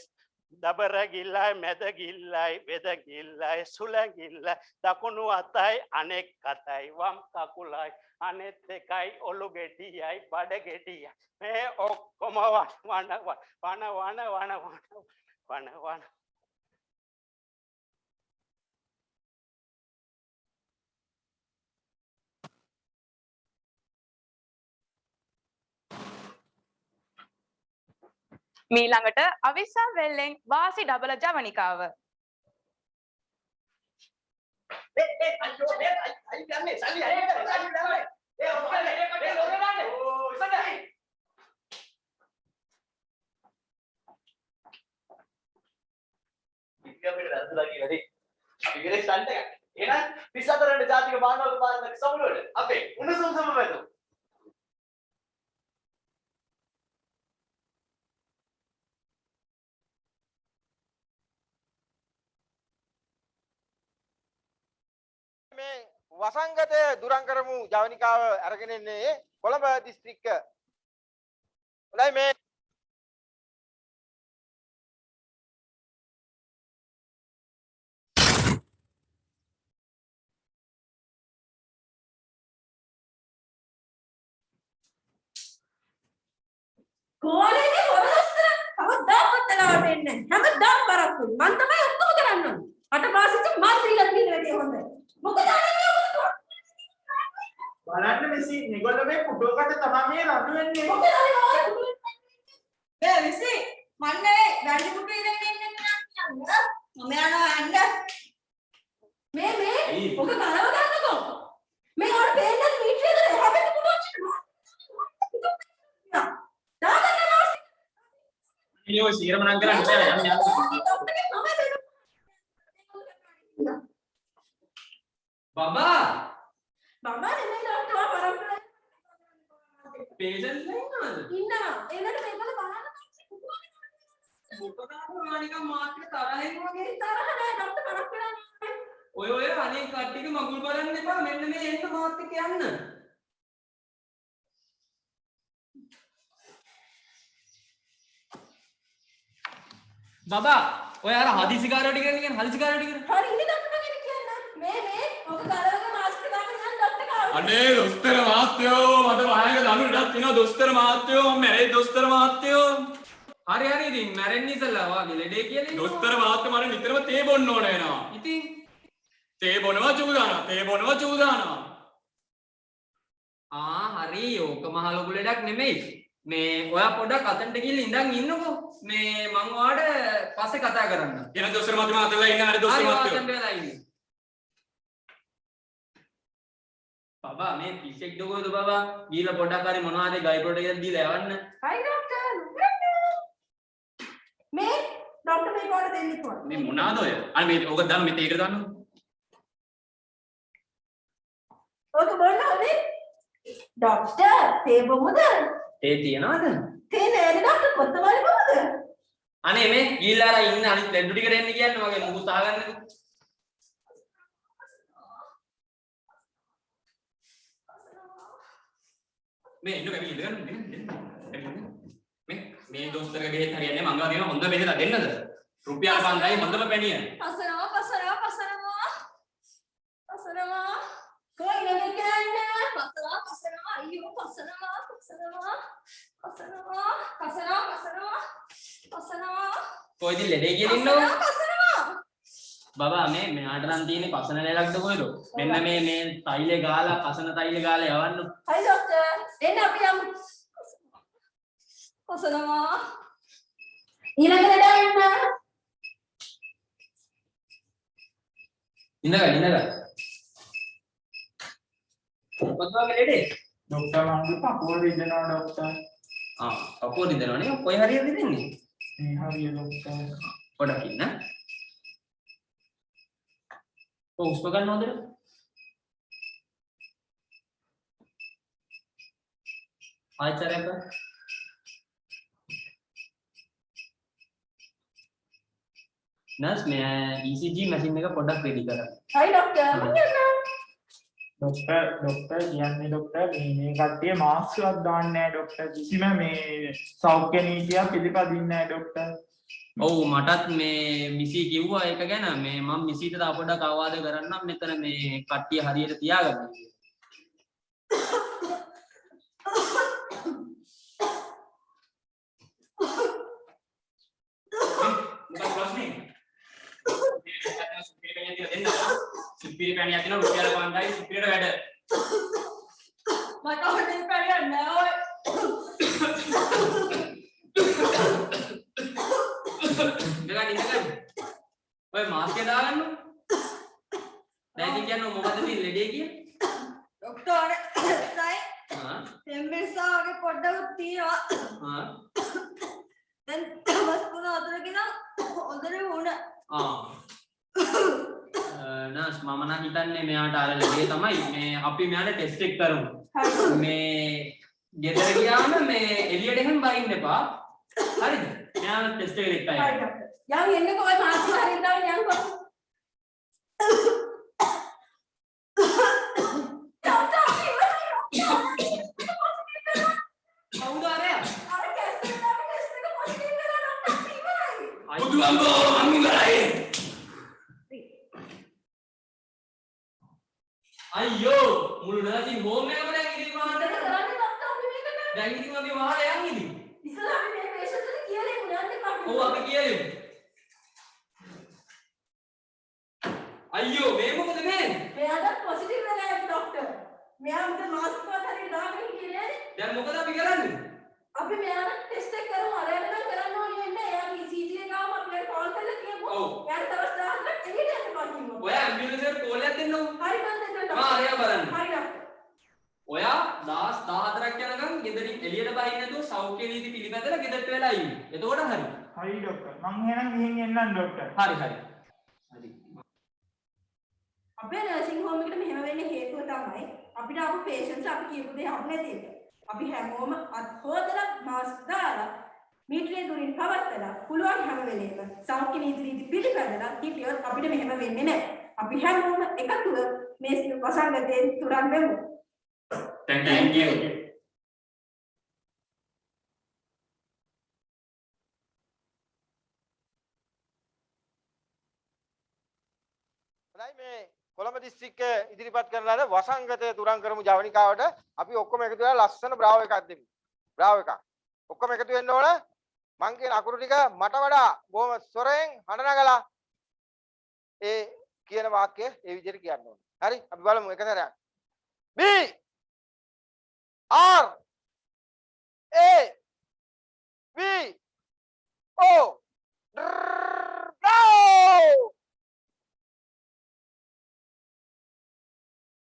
දබර ගිල්ලයි මැද ගිල්ලයි වෙද ගිල්ලයි සුලැඟිල්ලයි දකුණු අතයි අනෙක් අතයි වම් කකුලයි අනෙත් එකයි ඔලු ගෙඩියයි බඩ ගෙඩියයි මේ ඔක්කොම වන වන වන වන වන වන වන මීළඟට අවිස්සා වෙල්ලෙන් වාසි ඩබල ජවනිකාව. මේ වසංගතය දුරන් කරමු ජවනිකාව අරගෙන ඉන්නේ කොළඹ දිස්ත්‍රික්ක. හොඳයි මේ කොහොමද හොරස්තර කවදාවත් ලාවට එන්නේ නැහැ. හැමදාම බරක් වුණා. මං තමයි ඔක්කොම කරන්න ඕනේ. අට මාසෙක මාත්‍රියක් දින වැඩි හොඳයි. මොකද බලන්න මෙසි මේගොල්ලෝ මේ පුටුවකට තමයි මේ රණ්ඩු වෙන්නේ. මොකද මේ විසි මන්නේ වැඩි පුටු ඉරගෙන ඉන්නේ නැහැ. මම යනවා යන්න. මේ ඔක කලව ගන්නකෝ. මේ ඔර පේන්නේ මීටරේ ඉඳලා හැබැයි පුටුවක් ඉතින් සීරම නම් කරන්නේ බෑ යන්න යන්න. බබා නෙමෙයි ඩොක්ටර් පරම්පරා. පේෂන්ට්ස් ඉන්නවද? ඉන්නවා. ඒකට මේකල බලන්න. මොකද නිකන් මාත්‍රි තරහින් වගේ. තරහ නෑ ඩොක්ටර් පරම්පරා. ඔය අනේ කට්ටියක මගුල් බලන්න එපා. මෙන්න මේ එන්න මාත් එක්ක යන්න. බබා ඔය අර හදිසි කාර්යය ටික කියන්නේ හදිසි කාර්යය ටික. හරි ඉන්නේ ඩොක්ටර් කෙනෙක් කියන්න. මේ ඔක කලවක මාස්ක් දාගෙන යන ඩොක්ටර් කාව. අනේ දොස්තර මහත්තයෝ මට වහයක දනු ඉඩක් තියෙනවා දොස්තර මහත්තයෝ මම මැරෙයි දොස්තර මහත්තයෝ. හරි ඉතින් මැරෙන්න ඉස්සලා වාගේ ලෙඩේ කියලා. දොස්තර මහත්තයා මට නිතරම තේ බොන්න ඕන වෙනවා. ඉතින් තේ බොනවා චූදානවා. හරි ඕක මහ ලොකු ලෙඩක් නෙමෙයි. මේ ඔයා පොඩක් අතන්ට ගිහින් ඉඳන් ඉන්නකෝ. මේ මං ඔයාලට පස්සේ කතා කරන්න. එන දොස්තර මහත්තයා අතලා ඉන්න හරි දොස්තර මහත්තයෝ. බබා මේ පිස්සෙක් දොගොද බබා ගිහලා පොඩක් හරි මොනවද ගයි ප්‍රොඩක්ට් එකක් දීලා යවන්න. හයි ඩොක්ටර්. මේ ඩොක්ටර් මේ කොහොමද දෙන්නේ කොහොමද? මේ මොනවාද ඔය? අර මේ ඕක දාන්න මෙතේ එකට දාන්න. ඔක බොන්න ඕනේ. ඩොක්ටර් තේ බොමුද? තේ තියනවද? තේ නෑ ඩොක්ටර් කොත්තමල්ලි බොමුද? අනේ මේ ගිහලා අර ඉන්න අනිත් ලෙඩු ටිකට එන්න කියන්නේ මගේ මුකුත් ආගන්නකෝ. මේ ඉන්න කැමි ඉඳගෙන මේ දොස්තරගේ බෙහෙත් හරියන්නේ මං ගාව තියෙන හොඳ බෙහෙත දෙන්නද? රුපියල් 5000යි හොඳම පැණිය. පසනවා. කොයි නේද කියන්නේ? පසනවා. අයියෝ පසනවා. කොයිද ලෙඩේ කියලා ඉන්නව? පසනවා. බබා මේ මෙයාට නම් තියෙන්නේ පසන ලෙලක්ද කොයිද? මෙන්න මේ තෛලේ ගාලා පසන තෛලේ ගාලා යවන්න. හයි ඩොක්ටර්. එන්න අපි යමු. පසනවා. ඊළඟට දාන්න. ඉඳගන්න. මොකද වගේ ලෙඩේ? ડોક્ટર මංගල පපුව රිදෙනවා ડોක්ටර්. පපුව රිදෙනවනේ. කොයි හරියද රිදෙන්නේ? මේ හරිය ડોක්ටර්. පොඩක් ඉන්න. උස්ප ගන්න හොඳට. ආයතරක. නර්ස් මේ ECG මැෂින් එක පොඩ්ඩක් රෙඩි කරන්න. හයි ඩොක්ටර්. ડોક્ટર කියන්නේ ડોક્ટર මේ කට්ටිය මාස්ක් එකක් දාන්නේ නැහැ ડોક્ટર කිසිම මේ සෞඛ්‍ය නීතියක් පිළිපදින්නේ නැහැ ડોક્ટર. ඔව් මටත් මේ මිසි කිව්වා ඒක ගැන මේ මම මිසිට තව පොඩ්ඩක් අවවාද කරන්නම් මෙතන මේ කට්ටිය හරියට තියාගන්න. මොකක්ද ප්‍රශ්නේ? සිප්පිරි පැණියක් දෙනවා රුපියල් 5000යි සිප්පිරියට වැඩ. මට හොඳින් පැණියක් නෑ ඔය. ඉඳගන්න. ඔය මාස්ක් එක දාගන්න. දැන් කියන්නේ මොකද මේ ලෙඩේ කියන්නේ? ડોක්ටර් තෙම්බෙසාගේ පොඩ්ඩක් තියෙනවා. දැන් වස්තුන අතරගෙන හොඳට වුණ. නර්ස් මම නම් හිතන්නේ මෙයාට අර ලෙඩේ තමයි මේ අපි මෙයාට ටෙස්ට් එක කරමු. මේ ගෙදර ගියාම මේ එළියට එහෙම බහින්න එපා. හරිද? මෙයාට ටෙස්ට් එක දෙකයි. හරි ડોක්ටර්. යන් එන්නකෝ ඔය මාස්ක් හරියට දාගෙන යන්කෝ. අයියෝ මුළු නර්සින් හෝම් එකම දැන් ඉතින් වහන්න දැන් ඉතින් අපි වහලා යන් ඉතින් ඉස්සලා අපි මේ පේෂන්ට් එකට කියලා යමු යන්න එපා. ඔව් අපි කියලෙමු. අයියෝ මේ මොකද මේ? මෙයාට පොසිටිව් වෙලා යන්න ડોක්ටර්. මෙයා මුද මාස්ක් එකක් හරියට දාගෙන කියලා නේ. දැන් මොකද අපි කරන්නේ? අපි මෙයාට ටෙස්ට් එක කරමු. අරගෙන නම් කරන්න ඕනේ වෙන්නේ. එයාගේ ECG එක ගාම අපිට කෝල් කරලා කියමු. ඔව්. එයාට දවස් 10ක් එළියට යන්න පාකිමු. ඔය ඇම්බියුලන්ස් එකට කෝල් එකක් දෙන්නකො. හරි මම දෙන්නම්. ආ බලන්න. හරි ડોක්ටර්. ඔයා දවස් 14ක් යනකම් ගෙදරින් එළියට බහින්න නැතුව සෞඛ්‍ය නීති පිළිපැදලා ගෙදරට වෙලා ඉන්න. එතකොට හරි. හරි ડોක්ටර්. මං එහෙනම් ගිහින් එන්නම් ડોක්ටර්. හරි හරි. හරි. අපේ නර්සින් හෝම් එකට මෙහෙම වෙන්නේ හේතුව තමයි අපිට ආපු පේෂන්ට්ස් අපි කියපු දේ අහු නැති එක. අපි හැමෝම අත් හොදලා මාස්ක් දාලා මීටරේ දුරින් පවත්තලා පුළුවන් හැම වෙලේම සෞඛ්‍ය නීති පිළිපැදලා හිටියොත් අපිට මෙහෙම වෙන්නේ නැහැ. අපි හැමෝම එකතුව මේ වසංගතයෙන් තුරන් වෙමු. Thank you. හොඳයි මේ කොළඹ දිස්ත්‍රික්කය ඉදිරිපත් කරන ලද වසංගතය තුරන් කරමු ජවනිකාවට අපි ඔක්කොම එකතු වෙලා ලස්සන බ්‍රාවෝ එකක් දෙමු. බ්‍රාවෝ එකක්. ඔක්කොම එකතු වෙන්න ඕන. මං කියන අකුරු ටික මට වඩා බොහොම සොරෙන් හඬ නගලා ඒ කියන වාක්‍ය ඒ විදිහට කියන්න ඕන. හරි? අපි බලමු එක සැරයක්. B R A V O Bravo!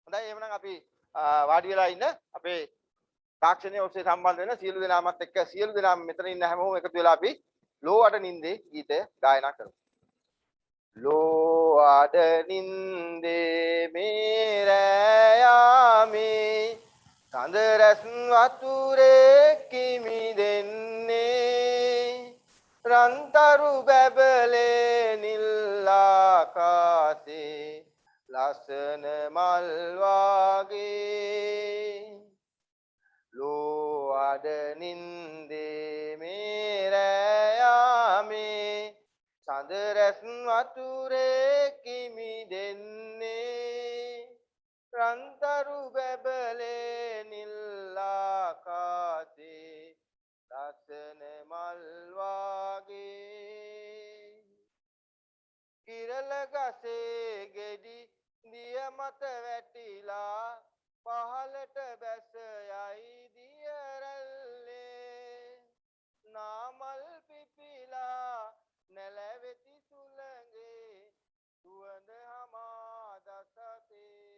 හොඳයි එහෙනම් අපි වාඩි වෙලා ඉන්න අපේ තාක්ෂණය ඔස්සේ සම්බන්ධ වෙන සියලු දෙනාමත් එක්ක සියලු දෙනාම මෙතන ඉන්න හැමෝම එකතු වෙලා අපි ලෝ අඩ නින්දේ ගීතය ගායනා කරමු. ලෝ අඩ නින්දේ මේ රැයාමේ සඳ රැස් වතුරේ කිමි දෙන්නේ රන්තරු බැබලේ නිල් ආකාසේ ලස්සන මල් වාගේ ලෝ අඩ නින්දේ මේ රැයාමේ සඳ රැස් වතුරේ කිමි දෙන්නේ රන්තරු බැබලේ නිල් ආකාසේ ලස්සන මල් වාගේ කිරල ගසේ ගෙඩි දිය මත වැටිලා පහලට බැස යයි දිය රැල්ලේ නාමල් පිපිලා නැලවෙති සුළඟේ සුවඳ හමා දසතේ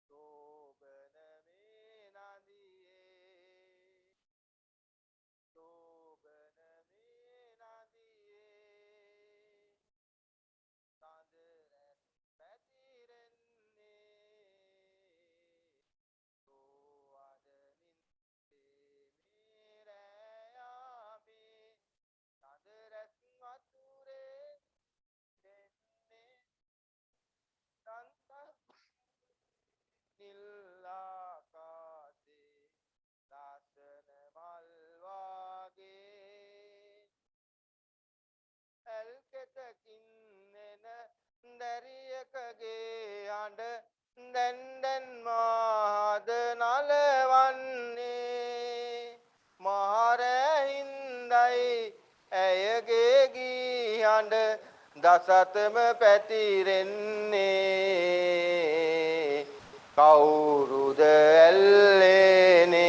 සෝබන මේ නදියේ සෝබන මේ නදියේ සඳ රැස් පැතිරෙන්නේ සෝ අද නින්දේ මේ රැයාමේ සඳ රැස් වතුරේ දෙන්නේ රන්තර නිල් ආකාසේ ලස්සන මල් වාගේ ඇල්කෙතකින් එන දැරියකගේ හඬ දැන් දැන් මාද නලවන්නේ මහරැහින්දයි ඇයගේ ගී හඬ දසතම පැතිරෙන්නේ කවුරුද ඇල්ලේනේ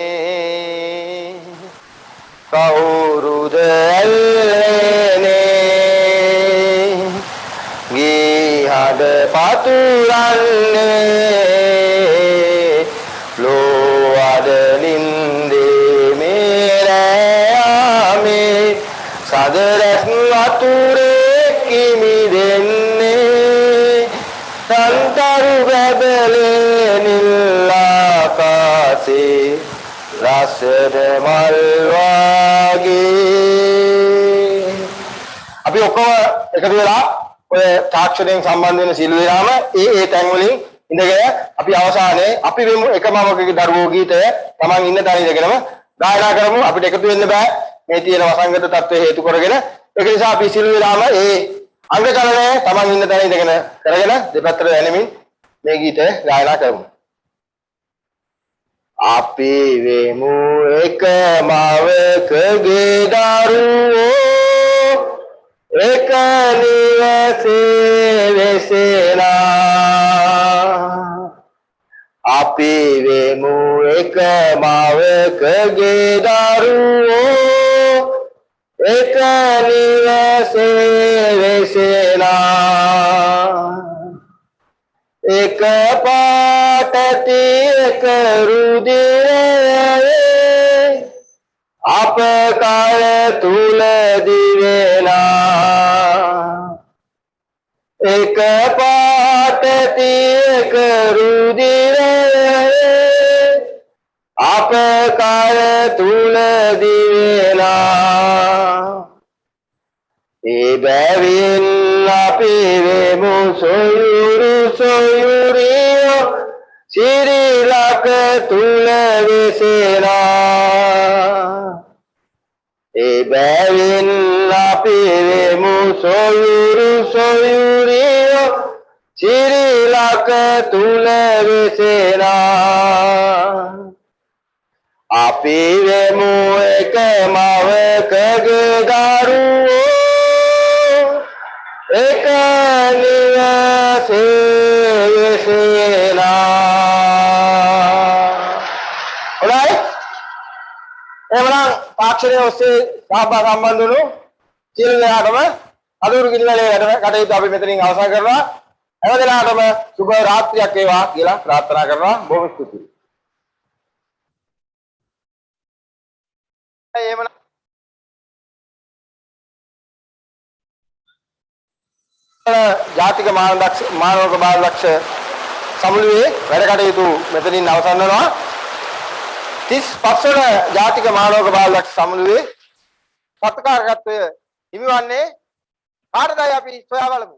කවුරුද ඇල්ලේනේ පතුරන්නේ ලෝ අදලින්දේ මේරෑමේ සදරැස් වතුරේ කිමි දෙන්නේ තන්තරු බැබලේ නිල්ලාකාසේ රසද මල් වාගේ අපි ඔක්කොම එකතු වෙලා ඔය තාක්ෂණයෙන් සම්බන්ධ වෙන සියලු දෙනාම ඒ තැන් වලින් ඉඳගෙන අපි අවසානයේ අපි වෙමු එකමමකගේ දරුවෝ ගීතය Taman ඉන්න තැන ඉඳගෙනම ගායනා කරමු. අපිට එකතු වෙන්න බෑ මේ තියෙන වසංගත තත්ත්වය හේතු කරගෙන. ඒක නිසා අපි සියලු දෙනාම ඒ අංග චලනය Taman ඉන්න තැන ඉඳගෙන කරගෙන දෙපැත්තට දැනෙමින් මේ ගීතය ගායනා කරමු. අපි වෙමු එකමවකගේ දරුවෝ එක නිවසේ වෙසෙනා අපි වෙමු එකමවකගේ දරුවෝ එක නිවසේ වෙසෙනා එක පාටති එක රුධිරයේ අප කය තුල දිවෙනා එක පාටති එක රුධිරයේ අප කය තුල දිවෙනා ඒ බැවින් අපි වෙමු සොයුරු සොයුරියෝ සිරිලක තුල වෙසෙනා ඒ බැවින් අපි වෙමු සොයුරු සොයුරියෝ සිරිලක තුල වෙසෙනා අපි වෙමු එකමවකගේ දරුවෝ එක නිවසේ වෙසෙනා. හොඳයි. එහෙනම් තාක්ෂණයේ ඔස්සේ සම්බන්ධ වුණු සියලු දෙනාටම අඳුරු කිල්ලලේ වැඩ කටයුතු අපි මෙතනින් අවසන් කරනවා. හැම දිනකටම සුබ රාත්‍රියක් වේවා කියලා ප්‍රාර්ථනා කරනවා. බොහොම ස්තුතියි. එහෙමනම් ජාතික මානව බාල ලක්ෂ සමුළුවේ වැඩ කටයුතු මෙතනින් අවසන් වෙනවා. 35 වන ජාතික මානව බාල ලක්ෂ සමුළුවේ පත්කාරකත්වය හිමිවන්නේ කාටදයි අපි සොයා බලමු.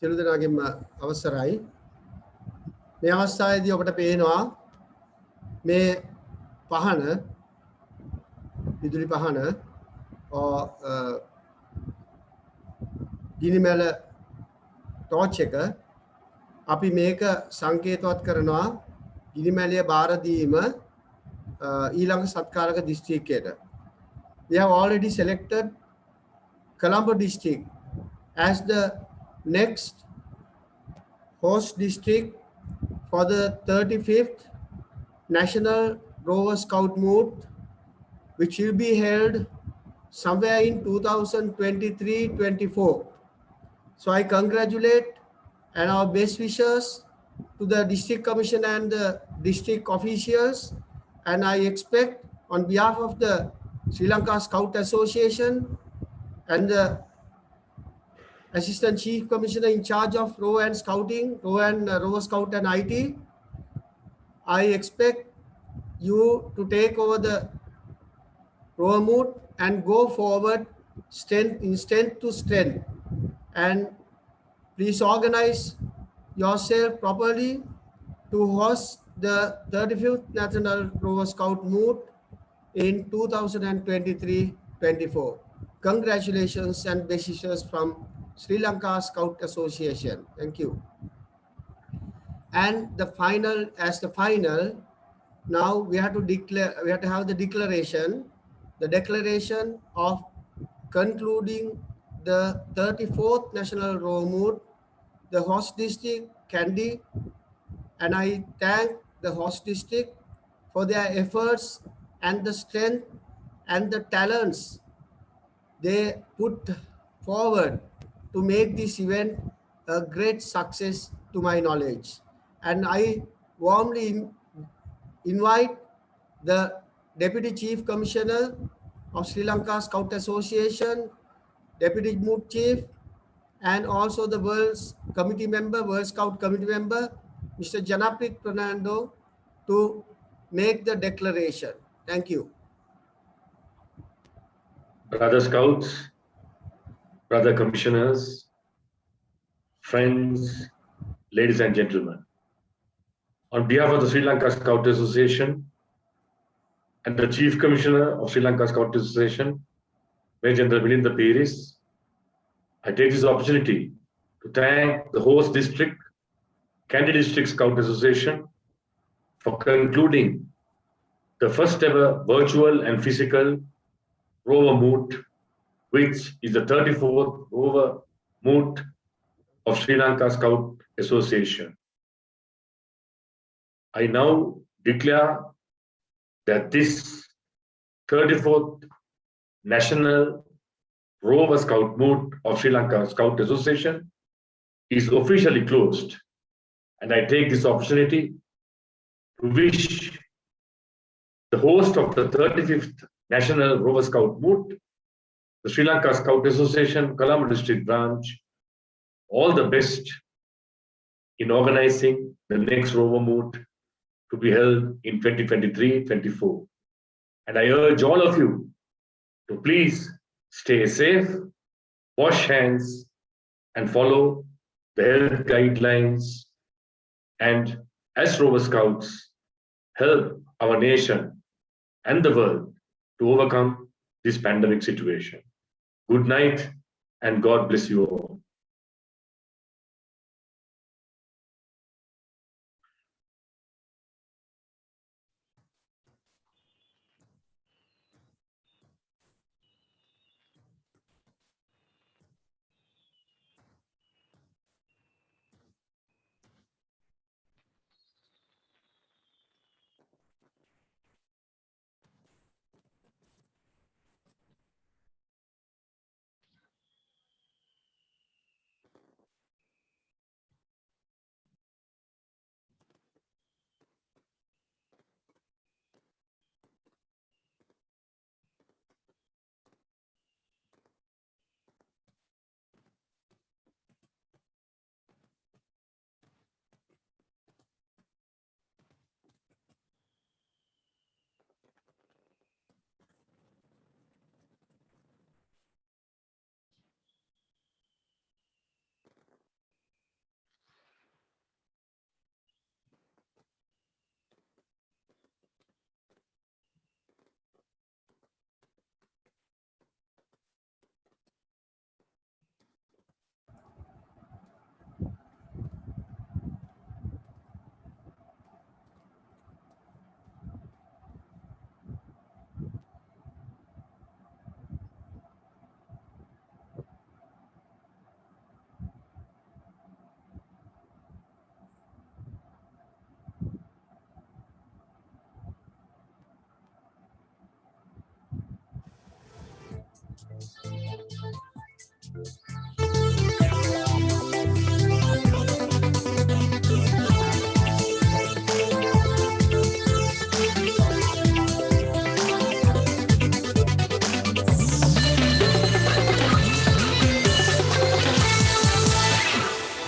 සියලු දෙනාගේම අවසරයි. මේ අවස්ථාවේදී ඔබට පේනවා මේ පහන විදුලි පහන ගිනිමැල ටෝච් එක අපි මේක සංකේතවත් කරනවා ගිනිමැලය බාර දීම ඊළඟ සත්කාරක දිස්ත්‍රික්කයට. We have already selected Colombo district as the next host district for the 35th National Rover Scout Moot, which will be held somewhere in 2023-24. So I congratulate and our best wishes to the district commission and the district officials, and I expect on behalf of the Sri Lanka Scout Association and the Assistant Chief Commissioner in charge of Rover and Scouting, Rover Scout and IT, I expect you to take over the Rover Moot and go forward strength to strength, and please organize yourself properly to to host the 35th National Rover Scout Moot in 2023-24. Congratulations and best wishes from Sri Lanka Scout Association. Thank you. And the final, now we have to have the declaration of concluding the 34th National Rover Moot, the host district Kandy, and I thank the host district for their efforts and the strength and the talents they put forward to make this event a great success to my knowledge. And I warmly invite the Deputy Chief Commissioner of Sri Lanka Scout Association, Deputy Moot Chief, and also the World Scout Committee member, Mr. Janaprit Fernando, to make the declaration. Thank you. Brother Scouts, brother commissioners, friends, ladies and gentlemen. On behalf of the Sri Lanka Scout Association and the Chief Commissioner of Sri Lanka Scout Association, Major General Milinda Peris, I take this opportunity to thank the host district, Kandy District Scout Association, for concluding the first ever virtual and physical Rover Moot, which is the 34th Rover Moot of Sri Lanka Scout Association. I now declare that this 34th National Rover Scout Moot of Sri Lanka Scout Association is officially closed. And I take this opportunity to wish the host of the 35th National Rover Scout Moot, the Sri Lanka Scout Association, Colombo District Branch, all the best in organizing the next Rover Moot to be held in 2023-24. And I urge all of you to please stay safe, wash hands, and follow the health guidelines. And as Rover Scouts, help our nation and the world to overcome this pandemic situation. Good night and God bless you all.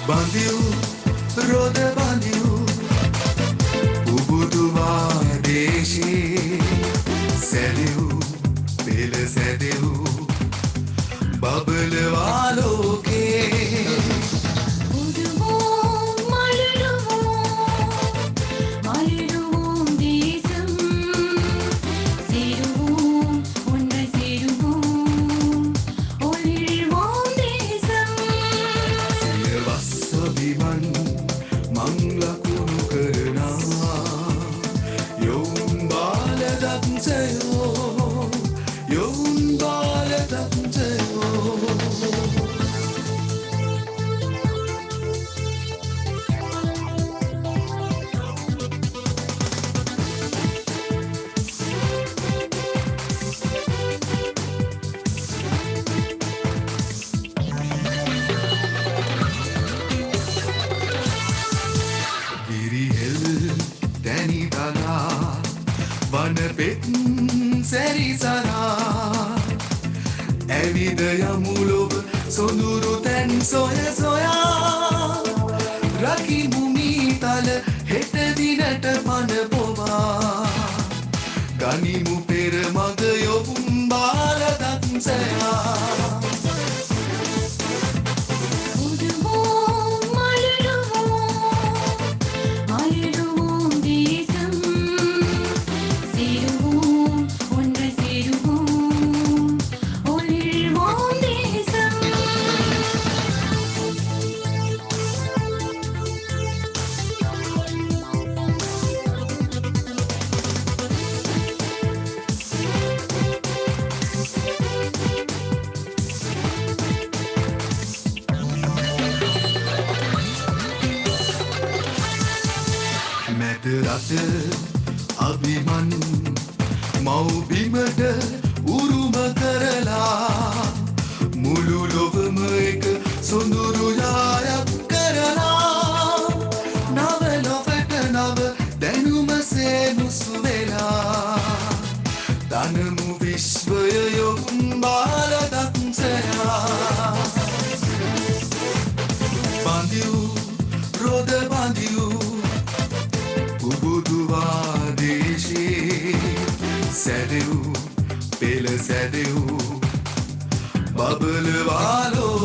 Bandiu, rode bandiu, ubuduwa deshi, seliu, pele sediu, babble waloke. Uduvo, maluduvo, ඔබෙත් සැරිසරා ඇවිද යමු ලොව සොඳුරු තැන් සොය සොයා රකිමු මීතල හෙට දිනට පන පොවා ගනිමු පෙර මග යොවුම් බාල දක්සයා අභිමන් මව්බිමට උරුම කරලා මුළු ලොවම එක සොඳුරු යායක් කරලා නව ලොවට නව දැනුමසේ මුසු වෙලා දනමු විශ්වය යොවුම් බාල දක්ෂයා බඳිව් රොද බඳිව් බුදුවාදේශේ සැදෙව් පෙළ සැදෙව් බබලවාලෝ